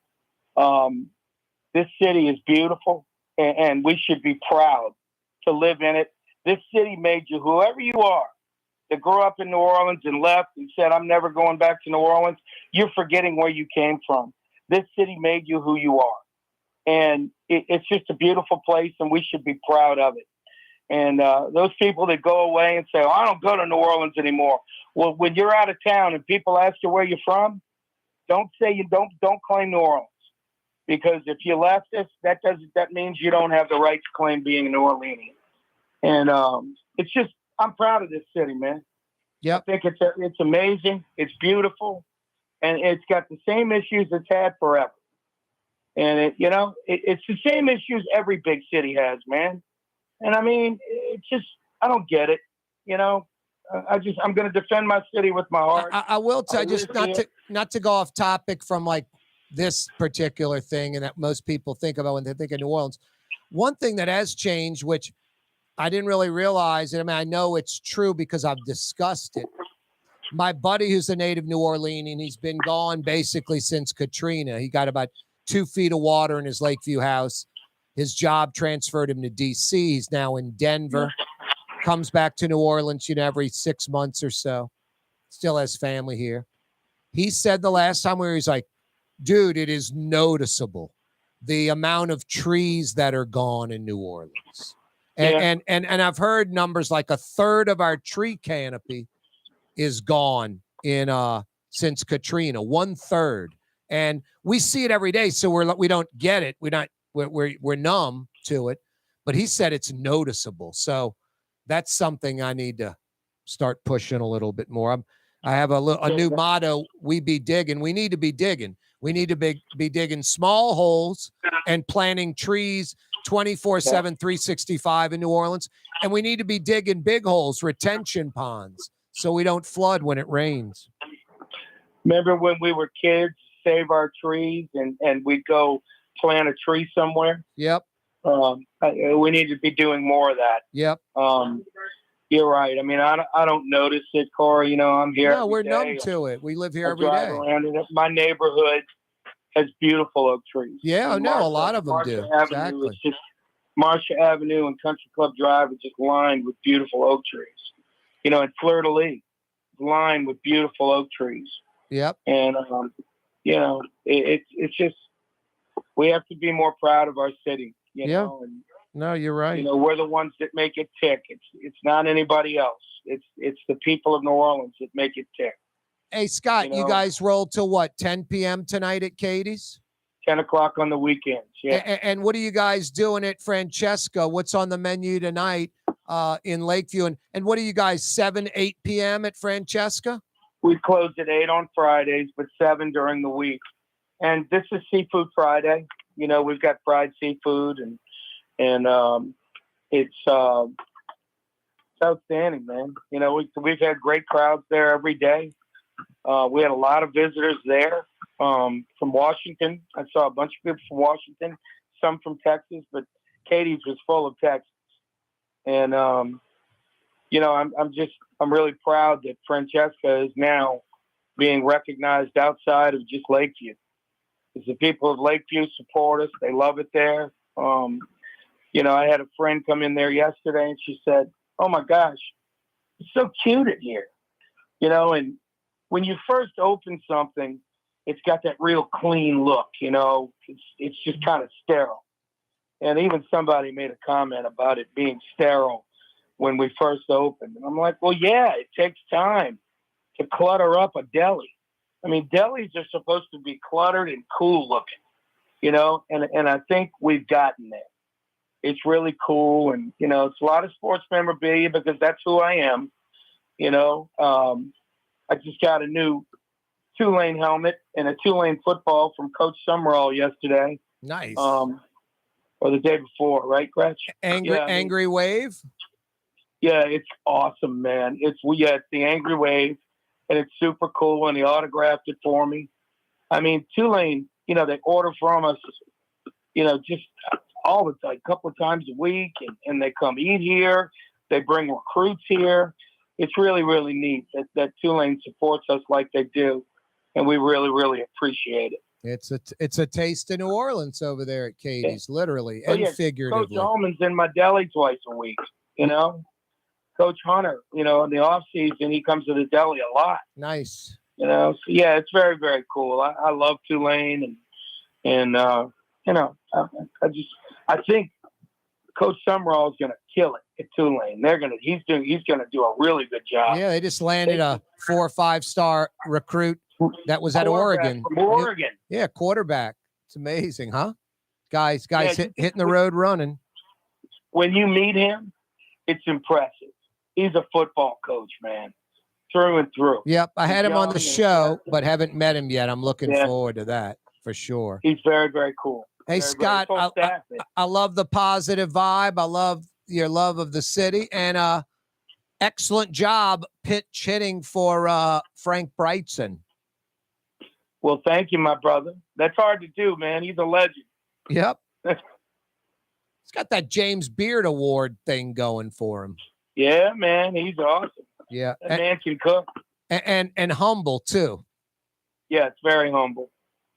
This city is beautiful, and we should be proud to live in it. This city made you, whoever you are, that grew up in New Orleans and left and said, I'm never going back to New Orleans. You're forgetting where you came from. This city made you who you are. And it's just a beautiful place, and we should be proud of it. And those people that go away and say, oh, I don't go to New Orleans anymore. Well, when you're out of town and people ask you where you're from, don't say you don't claim New Orleans. Because if you left us, that means you don't have the right to claim being a New Orleanian. And it's just, I'm proud of this city, man. Yeah, I think it's amazing. It's beautiful, and it's got the same issues it's had forever. And it's the same issues every big city has, man. And I mean, it's just, I don't get it. I'm going to defend my city with my heart. I will tell you, just live here. not to go off topic from like this particular thing and that most people think about when they think of New Orleans. One thing that has changed, which I didn't really realize, and I mean, I know it's true because I've discussed it. My buddy who's a native New Orleanian, he's been gone basically since Katrina. He got about 2 feet of water in his Lakeview house. His job transferred him to D.C. He's now in Denver. Comes back to New Orleans, every 6 months or so. Still has family here. He said the last time he's like, dude, it is noticeable the amount of trees that are gone in New Orleans. And I've heard numbers like a third of our tree canopy is gone in since Katrina, 1/3. And we see it every day, so we don't get it. We're numb to it. But he said it's noticeable. So that's something I need to start pushing a little bit more. I have a new motto: we be digging. We need to be digging. We need to be digging small holes and planting trees 24/7, 365 in New Orleans. And we need to be digging big holes, retention ponds, so we don't flood when it rains. Remember when we were kids, save our trees and we'd go plant a tree somewhere? Yep. We need to be doing more of that. Yep. You're right. I mean, I don't notice it, Corey. I'm here. No, we're every numb day. to it. We live here I every drive day. around in it. My neighborhood has beautiful ook trees. Yeah, And no, a lot of them Marsha do. Avenue Exactly. is just Marsha Avenue and Country Club Drive are just lined with beautiful oak trees. And Fleur de Lis lined with beautiful oak trees. Yep. And it's just, we have to be more proud of our city. And, no, you're right. we're the ones that make it tick. It's not anybody else. It's the people of New Orleans that make it tick. Hey, Scott, you guys roll till what, 10 p.m. tonight at Katie's? 10 o'clock on the weekends, yeah. And what are you guys doing at Francesca? What's on the menu tonight in Lakeview? And what are you guys, 7, 8 p.m. at Francesca? We close at 8 on Fridays, but 7 during the week. And this is Seafood Friday. We've got fried seafood, and it's outstanding, man. We've had great crowds there every day. We had a lot of visitors there from Washington. I saw a bunch of people from Washington, some from Texas, but Katie's was full of Texans. And I'm really proud that Francesca is now being recognized outside of just Lakeview. Because the people of Lakeview support us. They love it there. I had a friend come in there yesterday and she said, "Oh my gosh, it's so cute in here." And when you first open something, it's got that real clean look, it's just kind of sterile. And even somebody made a comment about it being sterile when we first opened. And I'm like, well, yeah, it takes time to clutter up a deli. I mean, delis are supposed to be cluttered and cool looking, and I think we've gotten there. It's really cool. And, it's a lot of sports memorabilia because that's who I am. I just got a new Tulane helmet and a Tulane football from Coach Summerall yesterday. Nice. Or the day before, right, Gretch? Angry Wave? Yeah, it's awesome, man. It's the Angry Wave, and it's super cool, and he autographed it for me. I mean, Tulane, they order from us, just all the time, a couple of times a week, and they come eat here. They bring recruits here. It's really, really neat that Tulane supports us like they do, and we really, really appreciate it. It's a taste of New Orleans over there at Katie's, literally and figuratively. Coach Allman's in my deli twice a week, Coach Hunter, in the off season, he comes to the deli a lot. Nice. So yeah, it's very, very cool. I love Tulane, and I think Coach Summerall is going to kill it at Tulane. He's going to do a really good job. Yeah, they just landed a 4 or 5 star recruit that was at Oregon. From Oregon. Yeah, quarterback. It's amazing, huh? Guys hitting the road running. When you meet him, it's impressive. He's a football coach, man, through and through. Yep, I had him on the Young and show, but haven't met him yet. I'm looking Yeah. forward to that for sure. He's very, very cool. Hey, Very, Scott, very full staff, man. I love the positive vibe. I love your love of the city, and excellent job pitch hitting for Frank Brigsten. Well, thank you, my brother. That's hard to do, man. He's a legend. Yep. He's got that James Beard Award thing going for him. Yeah, man. He's awesome. Yeah. That man can cook. And humble too. Yeah, it's very humble.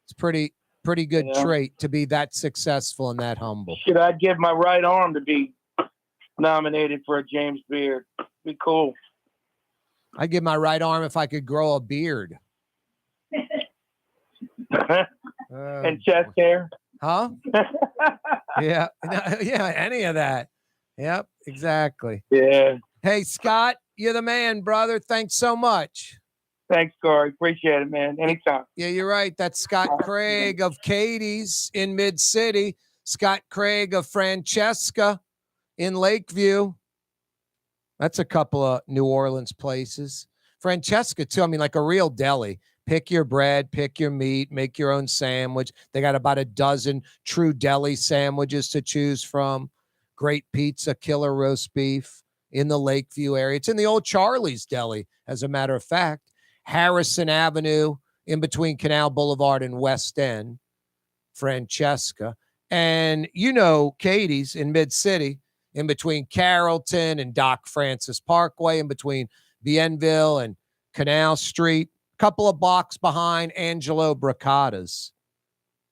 It's pretty good Yeah. trait to be that successful and that humble. Should I give my right arm to be nominated for a James Beard? Be cool. I'd give my right arm if I could grow a beard. And chest hair. Huh? Yeah. Yeah, any of that. Yep, exactly. Yeah. Hey, Scott, you're the man, brother. Thanks so much. Thanks, Corey. Appreciate it, man. Anytime. Yeah, you're right. That's Scott Craig of Katie's in Mid-City. Scott Craig of Francesca in Lakeview. That's a couple of New Orleans places. Francesca, too. I mean, like a real deli. Pick your bread, pick your meat, make your own sandwich. They got about a dozen true deli sandwiches to choose from. Great pizza, killer roast beef in the Lakeview area. It's in the old Charlie's Deli, as a matter of fact. Harrison Avenue in between Canal Boulevard and West End. Francesca. And you know Katie's in Mid-City, in between Carrollton and Doc Francis Parkway, in between Bienville and Canal Street. Couple of blocks behind Angelo Bracata's.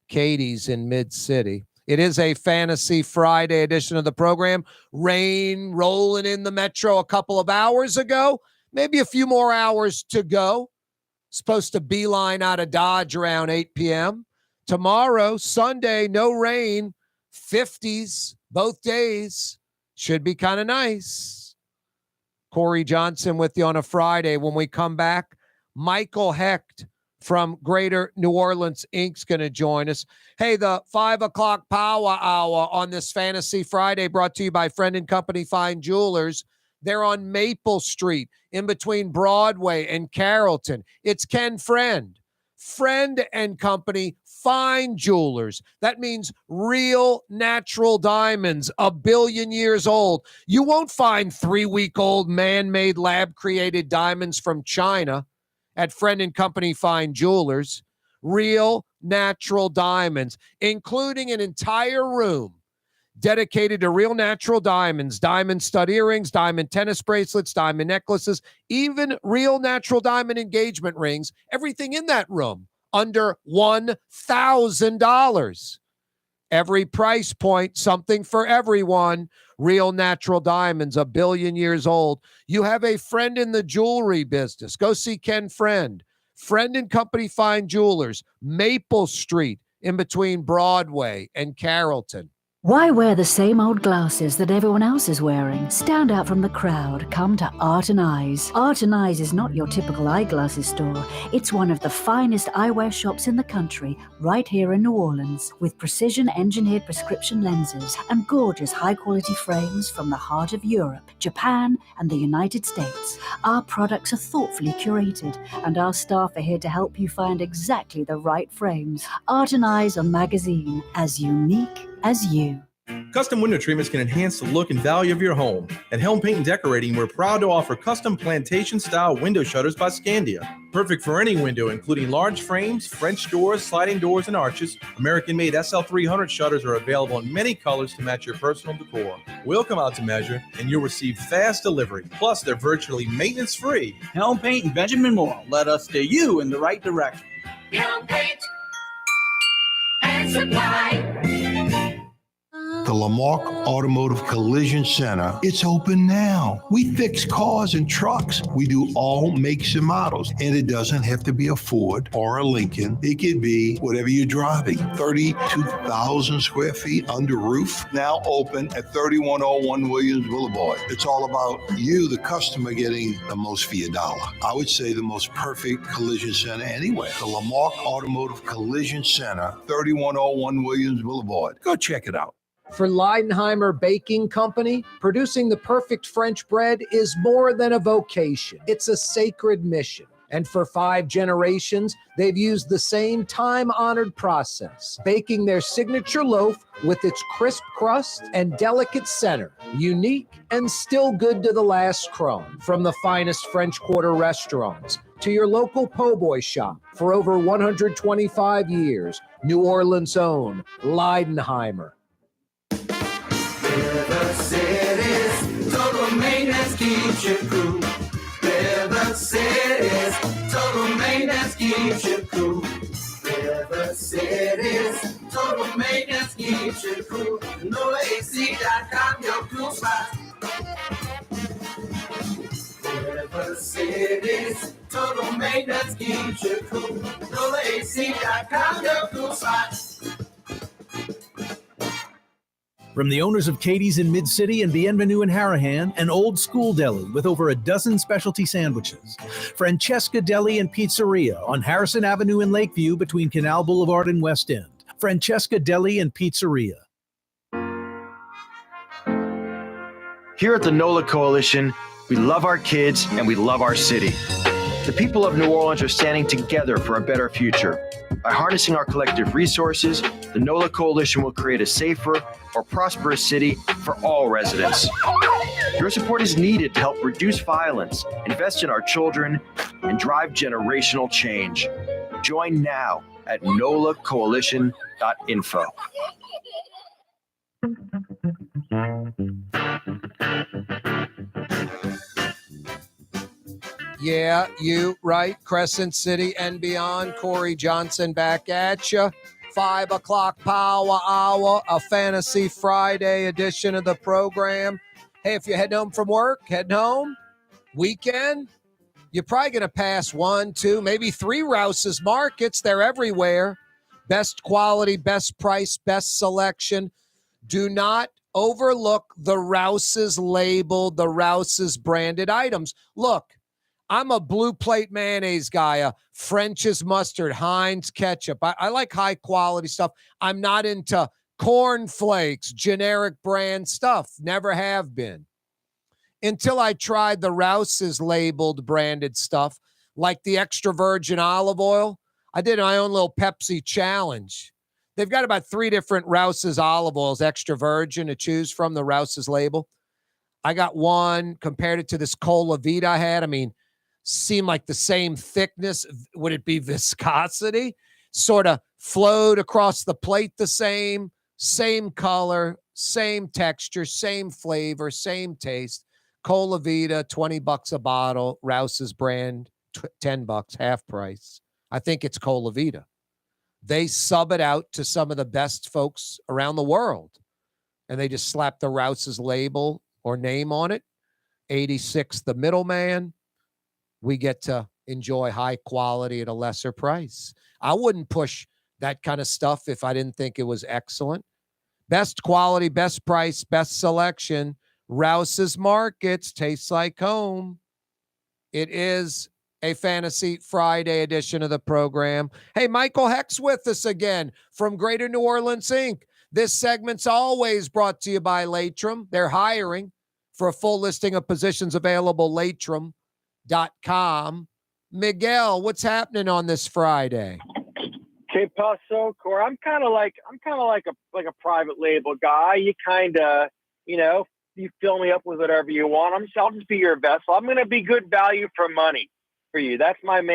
Katie's in Mid-City. It is a Fantasy Friday edition of the program. Rain rolling in the metro a couple of hours ago. Maybe a few more hours to go. Supposed to beeline out of Dodge around 8 p.m. Tomorrow, Sunday, no rain. 50s both days. Should be kind of nice. Corey Johnson with you on a Friday. When we come back, Michael Hecht from Greater New Orleans Inc.'s going to join us. Hey, the 5 o'clock power hour on this Fantasy Friday brought to you by Friend and Company Fine Jewelers. They're on Maple Street in between Broadway and Carrollton. It's Ken Friend. Friend and Company Fine Jewelers. That means real natural diamonds, 1 billion years old. You won't find 3-week-old man-made lab-created diamonds from China at Friend and Company Fine Jewelers. Real natural diamonds, including an entire room dedicated to real natural diamonds, diamond stud earrings, diamond tennis bracelets, diamond necklaces, even real natural diamond engagement rings, everything in that room under $1,000. Every price point, something for everyone. Real natural diamonds, 1 billion years old. You have a friend in the jewelry business. Go see Ken Friend. Friend and Company Fine Jewelers, Maple Street in between Broadway and Carrollton. Why wear the same old glasses that everyone else is wearing? Stand out from the crowd. Come to Art and Eyes. Art and Eyes is not your typical eyeglasses store. It's one of the finest eyewear shops in the country, right here in New Orleans, with precision-engineered prescription lenses and gorgeous high-quality frames from the heart of Europe, Japan, and the United States. Our products are thoughtfully curated, and our staff are here to help you find exactly the right frames. Art and Eyes are magazine, as unique as you. Custom window treatments can enhance the look and value of your home. At Helm Paint and Decorating, we're proud to offer custom plantation-style window shutters by Scandia. Perfect for any window, including large frames, French doors, sliding doors, and arches. American-made SL300 shutters are available in many colors to match your personal decor. We'll come out to measure, and you'll receive fast delivery. Plus, they're virtually maintenance-free. Helm Paint and Benjamin Moore. Let us steer you in the right direction. Helm Paint and Supply. The Lamarck Automotive Collision Center, it's open now. We fix cars and trucks. We do all makes and models. And it doesn't have to be a Ford or a Lincoln. It could be whatever you're driving. 32,000 square feet under roof. Now open at 3101 Williams Boulevard. It's all about you, the customer, getting the most for your dollar. I would say the most perfect collision center anywhere. The Lamarck Automotive Collision Center, 3101 Williams Boulevard. Go check it out. For Leidenheimer Baking Company, producing the perfect French bread is more than a vocation. It's a sacred mission. And for 5 generations, they've used the same time-honored process, baking their signature loaf with its crisp crust and delicate center, unique and still good to the last crumb. From the finest French Quarter restaurants to your local po' boy shop, for over 125 years, New Orleans' own Leidenheimer. River City's total maintenance keeps you cool. River City's total maintenance keeps you cool. River City's total maintenance keeps you cool. NolaAC.com, your cool spot. River City's total maintenance keeps you cool. NolaAC.com, your cool spot. From the owners of Katie's in Mid-City and Bienvenue in Harahan, an old school deli with over a dozen specialty sandwiches. Francesca Deli and Pizzeria on Harrison Avenue in Lakeview between Canal Boulevard and West End. Francesca Deli and Pizzeria. Here at the NOLA Coalition, we love our kids and we love our city. The people of New Orleans are standing together for a better future. By harnessing our collective resources, the NOLA Coalition will create a safer, more prosperous city for all residents. Your support is needed to help reduce violence, invest in our children, and drive generational change. Join now at nolacoalition.info. Yeah, you right. Crescent City and beyond. Corey Johnson back at you. 5 o'clock power hour, a Fantasy Friday edition of the program. Hey, if you're heading home from work, heading home, weekend, you're probably going to pass 1, 2, maybe 3 Rouse's Markets. They're everywhere. Best quality, best price, best selection. Do not overlook the Rouse's labeled, the Rouse's branded items. Look, I'm a blue plate mayonnaise guy, a French's mustard, Heinz ketchup. I like high quality stuff. I'm not into cornflakes, generic brand stuff. Never have been. Until I tried the Rouse's labeled branded stuff, like the extra virgin olive oil. I did my own little Pepsi challenge. They've got about 3 different Rouse's olive oils, extra virgin, to choose from, the Rouse's label. I got one, compared it to this Cola Vita I had. I mean, seemed like the same thickness. Would it be viscosity? Sort of flowed across the plate the same color, same texture, same flavor, same taste. Cola Vita, $20 a bottle. Rouse's brand, $10, half price. I think it's Cola Vita. They sub it out to some of the best folks around the world, and they just slap the Rouse's label or name on it. 86, the middleman. We get to enjoy high quality at a lesser price. I wouldn't push that kind of stuff if I didn't think it was excellent. Best quality, best price, best selection. Rouse's Markets, tastes like home. It is a Fantasy Friday edition of the program. Hey, Michael Hecht's with us again from Greater New Orleans, Inc. This segment's always brought to you by Latrim. They're hiring. For a full listing of positions available, Latrim.com. Miguel, what's happening on this Friday? Que paso, Cor? I'm kind of like a private label guy. You kind of, you fill me up with whatever you want. I'll just be your vessel. I'm going to be good value for money for you. I want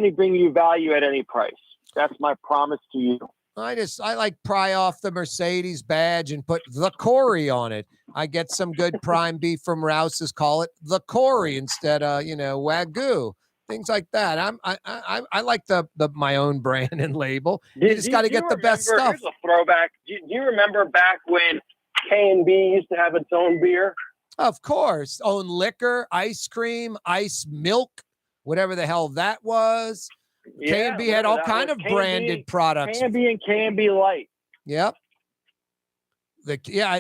to bring you value at any price. That's my promise to you. I like pry off the Mercedes badge and put the Corey on it. I get some good prime beef from Rouse's, call it the Corey instead of, Wagyu, things like that. I like the my own brand and label. You just got to get the best stuff. Here's a throwback. Do you remember back when K&B used to have its own beer? Of course. Own liquor, ice cream, ice milk, whatever the hell that was. Yeah, K&B had all kind of branded products. K&B and K&B Light. Yep.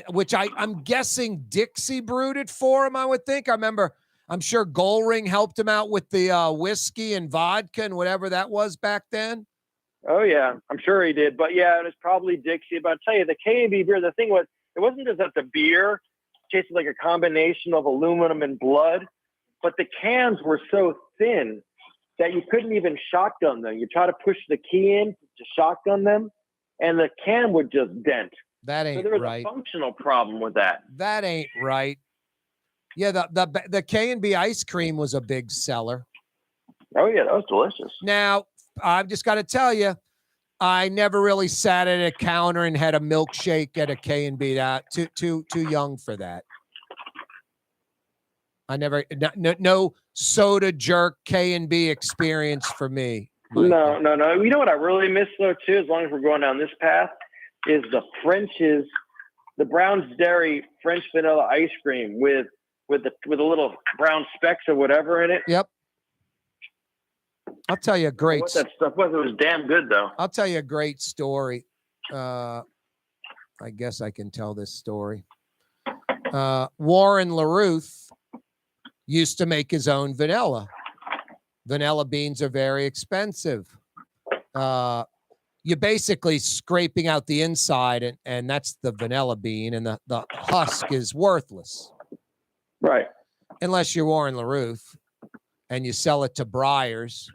Which I'm guessing Dixie brewed it for him, I would think. I'm sure Goldring helped him out with the whiskey and vodka and whatever that was back then. Oh yeah, I'm sure he did. But yeah, it was probably Dixie. But I'll tell you, the K&B beer, the thing was, it wasn't just that the beer tasted like a combination of aluminum and blood, but the cans were so thin that you couldn't even shotgun them. You try to push the key in to shotgun them, and the can would just dent. That ain't so there was right. a functional problem with that. That ain't right. Yeah, the K&B ice cream was a big seller. Oh yeah, that was delicious. Now, I've just got to tell you, I never really sat at a counter and had a milkshake at a K&B. Too young for that. I never no soda jerk K&B experience for me. No. You know what I really miss though too, as long as we're going down this path, is the Brown's Dairy French vanilla ice cream with the little brown specks or whatever in it. Yep. I'll tell you a great. What that stuff was, it was damn good though. I'll tell you a great story. I guess I can tell this story. Warren LaRuth used to make his own vanilla. Vanilla beans are very expensive. You're basically scraping out the inside, and that's the vanilla bean, and the husk is worthless. Right. Unless you're Warren LaRuth and you sell it to Breyers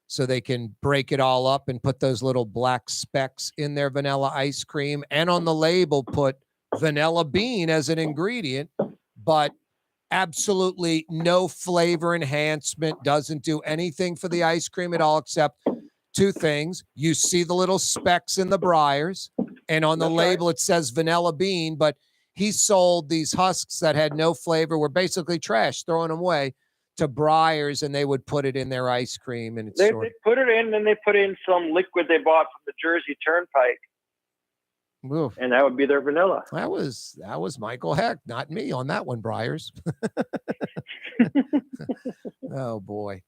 so they can break it all up and put those little black specks in their vanilla ice cream, and on the label put vanilla bean as an ingredient, but absolutely no flavor enhancement, doesn't do anything for the ice cream at all except two things. You see the little specks in the Breyers, and on the label it says vanilla bean, but he sold these husks that had no flavor, were basically trash, throwing them away, to Breyers, and they would put it in their ice cream. And they put it in, and they put in some liquid they bought from the Jersey Turnpike. Oof. And that would be their vanilla. That was Michael Hecht, not me on that one, Breyers. Oh, boy.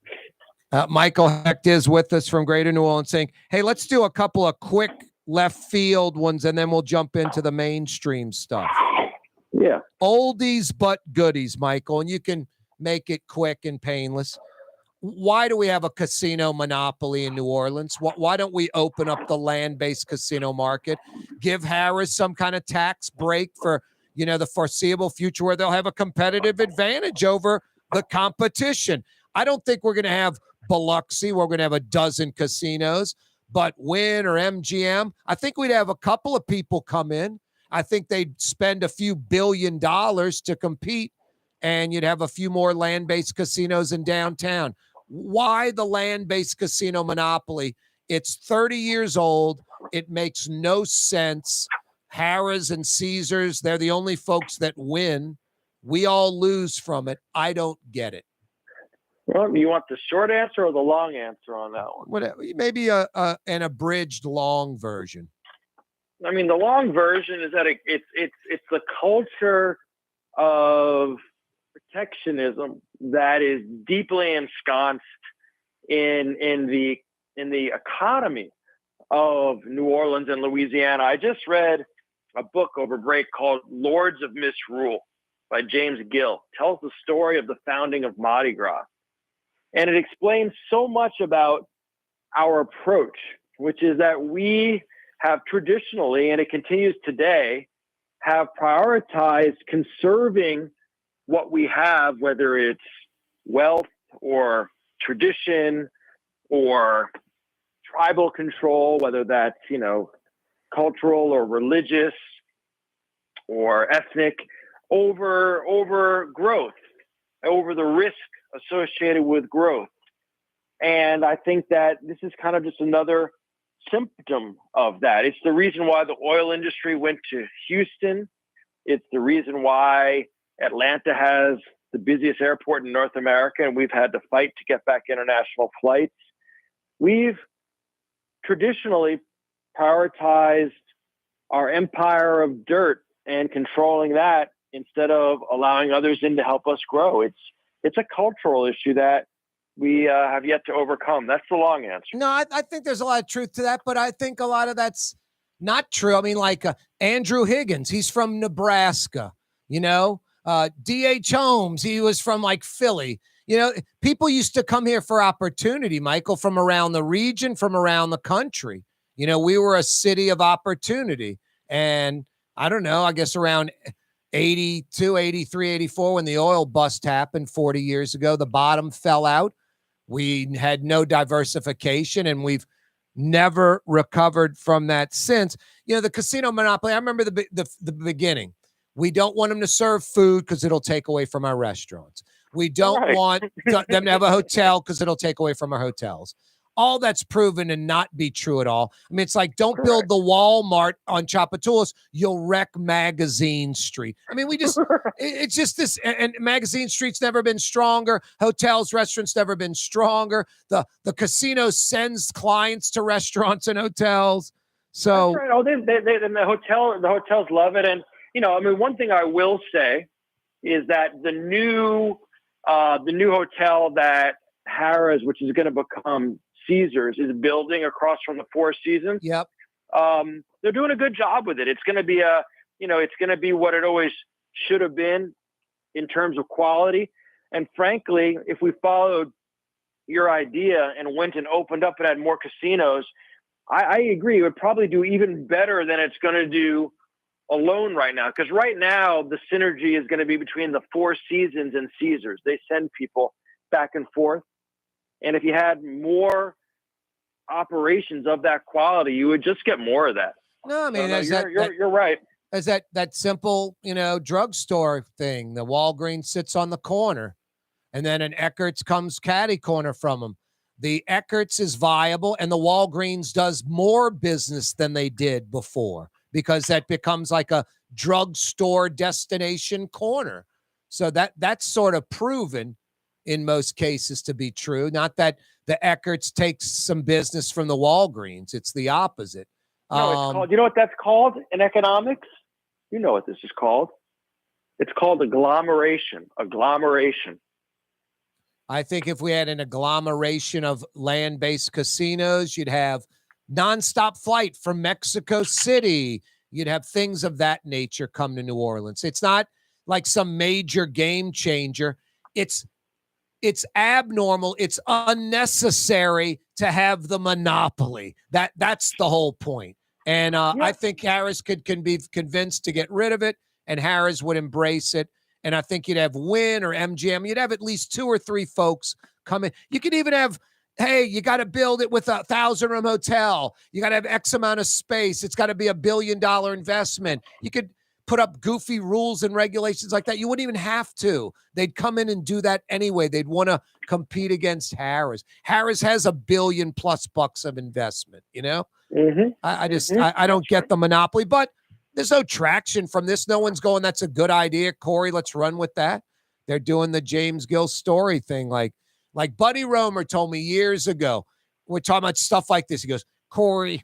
Michael Hecht is with us from Greater New Orleans saying, hey, let's do a couple of quick left field ones, and then we'll jump into the mainstream stuff. Yeah. Oldies but goodies, Michael, and you can make it quick and painless. Why do we have a casino monopoly in New Orleans? Why don't we open up the land-based casino market? Give Harris some kind of tax break for, the foreseeable future where they'll have a competitive advantage over the competition. I don't think we're going to have Biloxi. We're going to have a dozen casinos, but Wynn or MGM, I think we'd have a couple of people come in. I think they'd spend a few $1 billion to compete, and you'd have a few more land-based casinos in downtown. Why the land-based casino monopoly? It's 30 years old. It makes no sense. Harrah's and Caesars, they're the only folks that win. We all lose from it. I don't get it. Well, you want the short answer or the long answer on that one? Whatever. Maybe an abridged long version. I mean, the long version is that it's the culture of protectionism that is deeply ensconced in the economy of New Orleans and Louisiana. I just read a book over break called Lords of Misrule by James Gill. It tells the story of the founding of Mardi Gras. And it explains so much about our approach, which is that we have traditionally, and it continues today, have prioritized conserving what we have, whether it's wealth or tradition or tribal control, whether that's, cultural or religious or ethnic, over growth, over the risk associated with growth. And I think that this is kind of just another symptom of that. It's the reason why the oil industry went to Houston. It's the reason why Atlanta has the busiest airport in North America, and we've had to fight to get back international flights. We've traditionally prioritized our empire of dirt and controlling that instead of allowing others in to help us grow. It's a cultural issue that we have yet to overcome. That's the long answer. No, I think there's a lot of truth to that, but I think a lot of that's not true. I mean, like Andrew Higgins, he's from Nebraska, D.H. Holmes, he was from like Philly. You know, people used to come here for opportunity, Michael, from around the region, from around the country. You know, we were a city of opportunity. And I don't know, I guess around 82, 83, 84, when the oil bust happened 40 years ago, the bottom fell out. We had no diversification, and we've never recovered from that since. You know, the casino monopoly, I remember the beginning. We don't want them to serve food because it'll take away from our restaurants. We don't want them to have a hotel because it'll take away from our hotels. All that's proven to not be true at all. I mean, it's like, don't build the Walmart on Chapatulas. You'll wreck Magazine Street. I mean, it's just this, and Magazine Street's never been stronger. Hotels, restaurants never been stronger. The casino sends clients to restaurants and hotels. So that's right. Oh, the hotels love it. And, you know, I mean, one thing I will say is that the new hotel that Harrah's, which is going to become Caesars, is building across from the Four Seasons. Yep. They're doing a good job with it. It's going to be it's going to be what it always should have been in terms of quality. And frankly, if we followed your idea and went and opened up and had more casinos, I agree. It would probably do even better than it's going to do alone right now. Because right now, the synergy is going to be between the Four Seasons and Caesars. They send people back and forth. And if you had more operations of that quality, you would just get more of that. No, I mean, you're right. As that simple, you know, drugstore thing. The Walgreens sits on the corner, and then an Eckert's comes catty corner from them. The Eckert's is viable, and the Walgreens does more business than they did before because that becomes like a drugstore destination corner. So that's sort of proven in most cases to be true. Not that the Eckert's takes some business from the Walgreens. It's the opposite. No, it's called, you know what that's called in economics? You know what this is called. It's called agglomeration. I think if we had an agglomeration of land-based casinos, you'd have nonstop flight from Mexico City. You'd have things of that nature come to New Orleans. It's not like some major game changer. It's abnormal. It's unnecessary to have the monopoly. That's the whole point. And I think Harrah's can be convinced to get rid of it, and Harrah's would embrace it. And I think you'd have Wynn or MGM. You'd have at least 2 or 3 folks come in. You could even have, hey, you got to build it with a 1,000-room hotel. You got to have X amount of space. It's got to be $1 billion investment. You could put up goofy rules and regulations like that. You wouldn't even have to. They'd come in and do that anyway. They'd want to compete against Harrah's. Harrah's has $1 billion+ of investment, you know? Mm-hmm. I don't get the monopoly, but there's no traction from this. No one's going, that's a good idea, Corey. Let's run with that. They're doing the James Gill story thing. Like Buddy Romer told me years ago, we're talking about stuff like this. He goes, Corey,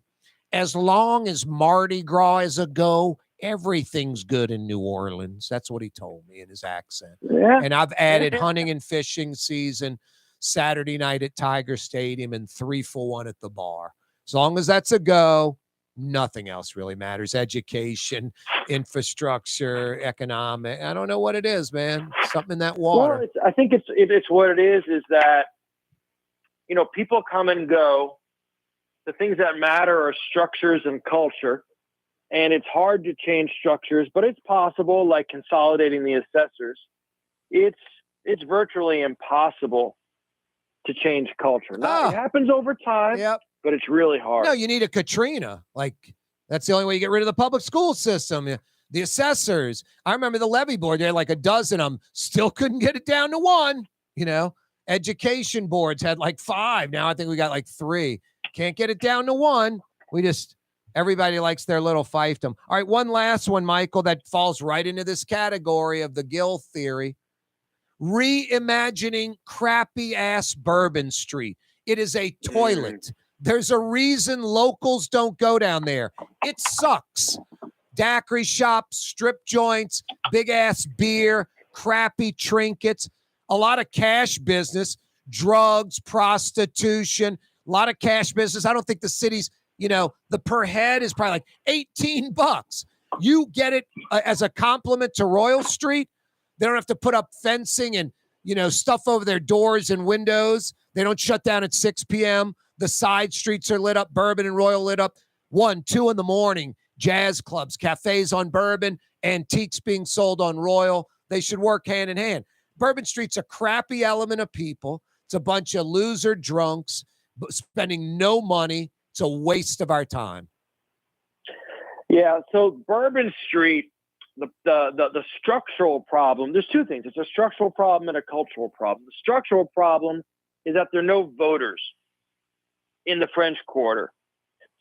as long as Mardi Gras is a go, everything's good in New Orleans. That's what he told me in his accent. Yeah. And I've added hunting and fishing season, Saturday night at Tiger Stadium, and 3 for 1 at the bar. As long as that's a go, nothing else really matters. Education, infrastructure, economic. I don't know what it is, man. Something in that water. Well, I think it's what it is that, you know, people come and go. The things that matter are structures and culture. And it's hard to change structures, but it's possible, like consolidating the assessors. It's virtually impossible to change culture. Now, it happens over time, but it's really hard. No, you need a Katrina. Like, that's the only way you get rid of the public school system. The assessors. I remember the levy board, they had like a dozen of them, still couldn't get it down to 1, you know. Education boards had like 5. Now I think we got like 3. Can't get it down to 1. Everybody likes their little fiefdom. All right, one last one, Michael, that falls right into this category of the Gill theory. Reimagining crappy-ass Bourbon Street. It is a toilet. There's a reason locals don't go down there. It sucks. Daiquiri shops, strip joints, big-ass beer, crappy trinkets, a lot of cash business, drugs, prostitution, a lot of cash business. I don't think the city's, you know, the per head is probably like $18. You get it as a compliment to Royal Street. They don't have to put up fencing and stuff over their doors and windows. They don't shut down at 6 p.m. The side streets are lit up, Bourbon and Royal lit up. 1, 2 in the morning, jazz clubs, cafes on Bourbon, antiques being sold on Royal. They should work hand in hand. Bourbon Street's a crappy element of people. It's a bunch of loser drunks spending no money. It's a waste of our time. Yeah, so Bourbon Street, the structural problem, there's two things. It's a structural problem and a cultural problem. The structural problem is that there are no voters in the French Quarter.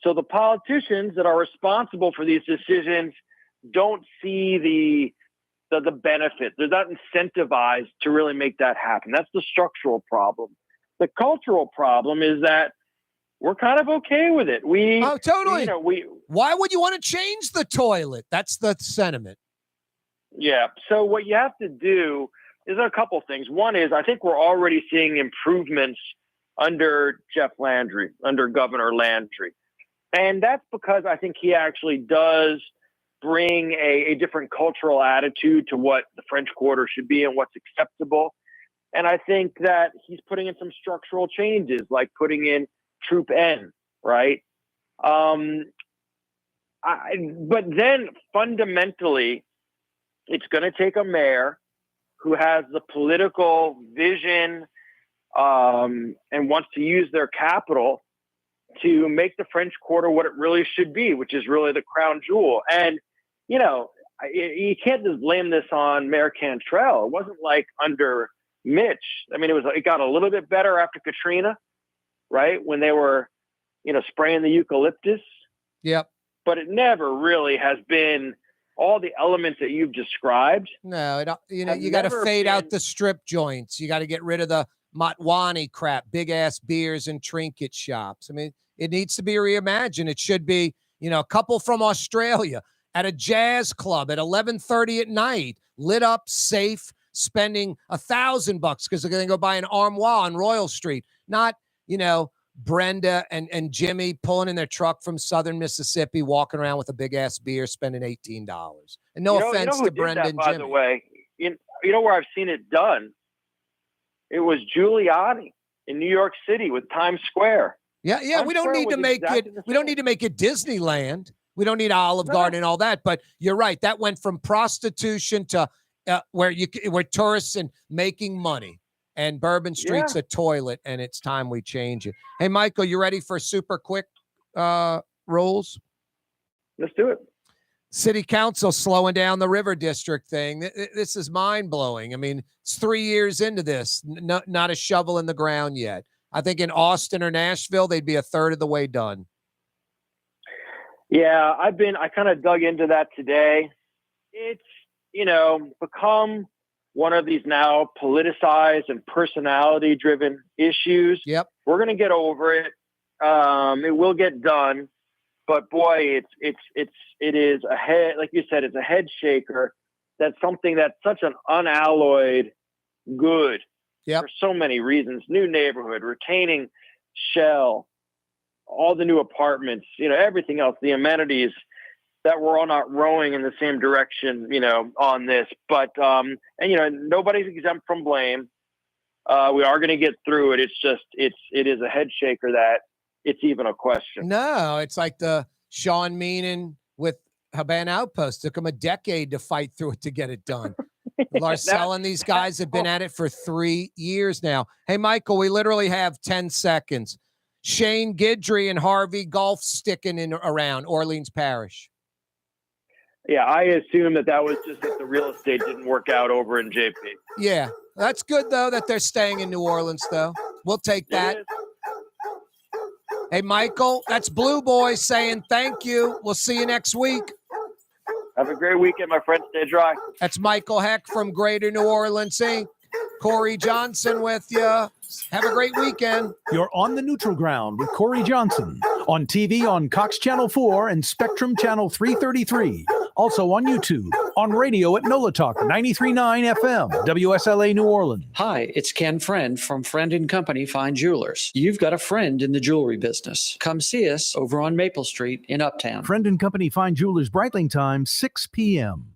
So the politicians that are responsible for these decisions don't see the benefit. They're not incentivized to really make that happen. That's the structural problem. The cultural problem is that we're kind of okay with it. Totally. Why would you want to change the toilet? That's the sentiment. Yeah. So what you have to do is a couple things. One is I think we're already seeing improvements under Jeff Landry, under Governor Landry. And that's because I think he actually does bring a different cultural attitude to what the French Quarter should be and what's acceptable. And I think that he's putting in some structural changes, like putting in Troop N, right? But then fundamentally, it's going to take a mayor who has the political vision and wants to use their capital to make the French Quarter what it really should be, which is really the crown jewel. And, you can't just blame this on Mayor Cantrell. It wasn't like under Mitch. I mean, it got a little bit better after Katrina, right? When they were, spraying the eucalyptus. Yep. But it never really has been all the elements that you've described. No, you got to fade out the strip joints. You got to get rid of the Matwani crap, big ass beers and trinket shops. I mean, it needs to be reimagined. It should be, a couple from Australia at a jazz club at 11:30 at night, lit up, safe, spending $1,000 because they're going to go buy an armoire on Royal Street. Not, Brenda and Jimmy pulling in their truck from Southern Mississippi, walking around with a big ass beer, spending $18. And no offense to Brenda and Jimmy. By the way, you know where I've seen it done? It was Giuliani in New York City with Times Square. Yeah. We don't need to make it Disneyland. We don't need Olive Garden and all that. But you're right. That went from prostitution to where tourists and making money. And Bourbon Street's a toilet, and it's time we change it. Hey, Michael, you ready for super quick rules? Let's do it. City Council slowing down the River District thing. This is mind-blowing. I mean, it's 3 years into this. Not a shovel in the ground yet. I think in Austin or Nashville, they'd be a third of the way done. Yeah, I kind of dug into that today. It's, become one of these now politicized and personality-driven issues. Yep. We're going to get over it. It will get done. But boy, it is a head, like you said, it's a head shaker. That's something that's such an unalloyed good for so many reasons. New neighborhood, retaining Shell, all the new apartments, everything else, the amenities that we're all not rowing in the same direction, on this. But, nobody's exempt from blame. We are going to get through it. It's just, it is a head shaker that it's even a question. No, it's like the Sean Meenan with Habana Outpost. Took him a decade to fight through it to get it done. Larcel and these guys have been at it for 3 years now. Hey, Michael, we literally have 10 seconds. Shane Guidry and Harvey Golf sticking in around Orleans Parish. Yeah, I assume that was just that the real estate didn't work out over in JP. Yeah, that's good, though, that they're staying in New Orleans, though. We'll take that. Hey, Michael, that's Blue Boy saying thank you. We'll see you next week. Have a great weekend, my friend. Stay dry. That's Michael Hecht from Greater New Orleans Inc. Corey Johnson with you. Have a great weekend. You're on the neutral ground with Corey Johnson on TV on Cox Channel 4 and Spectrum Channel 333. Also on YouTube, on radio at NOLA Talk 93.9 FM, WSLA New Orleans. Hi, it's Ken Friend from Friend & Company Fine Jewelers. You've got a friend in the jewelry business. Come see us over on Maple Street in Uptown. Friend & Company Fine Jewelers, Breitling time, 6 p.m.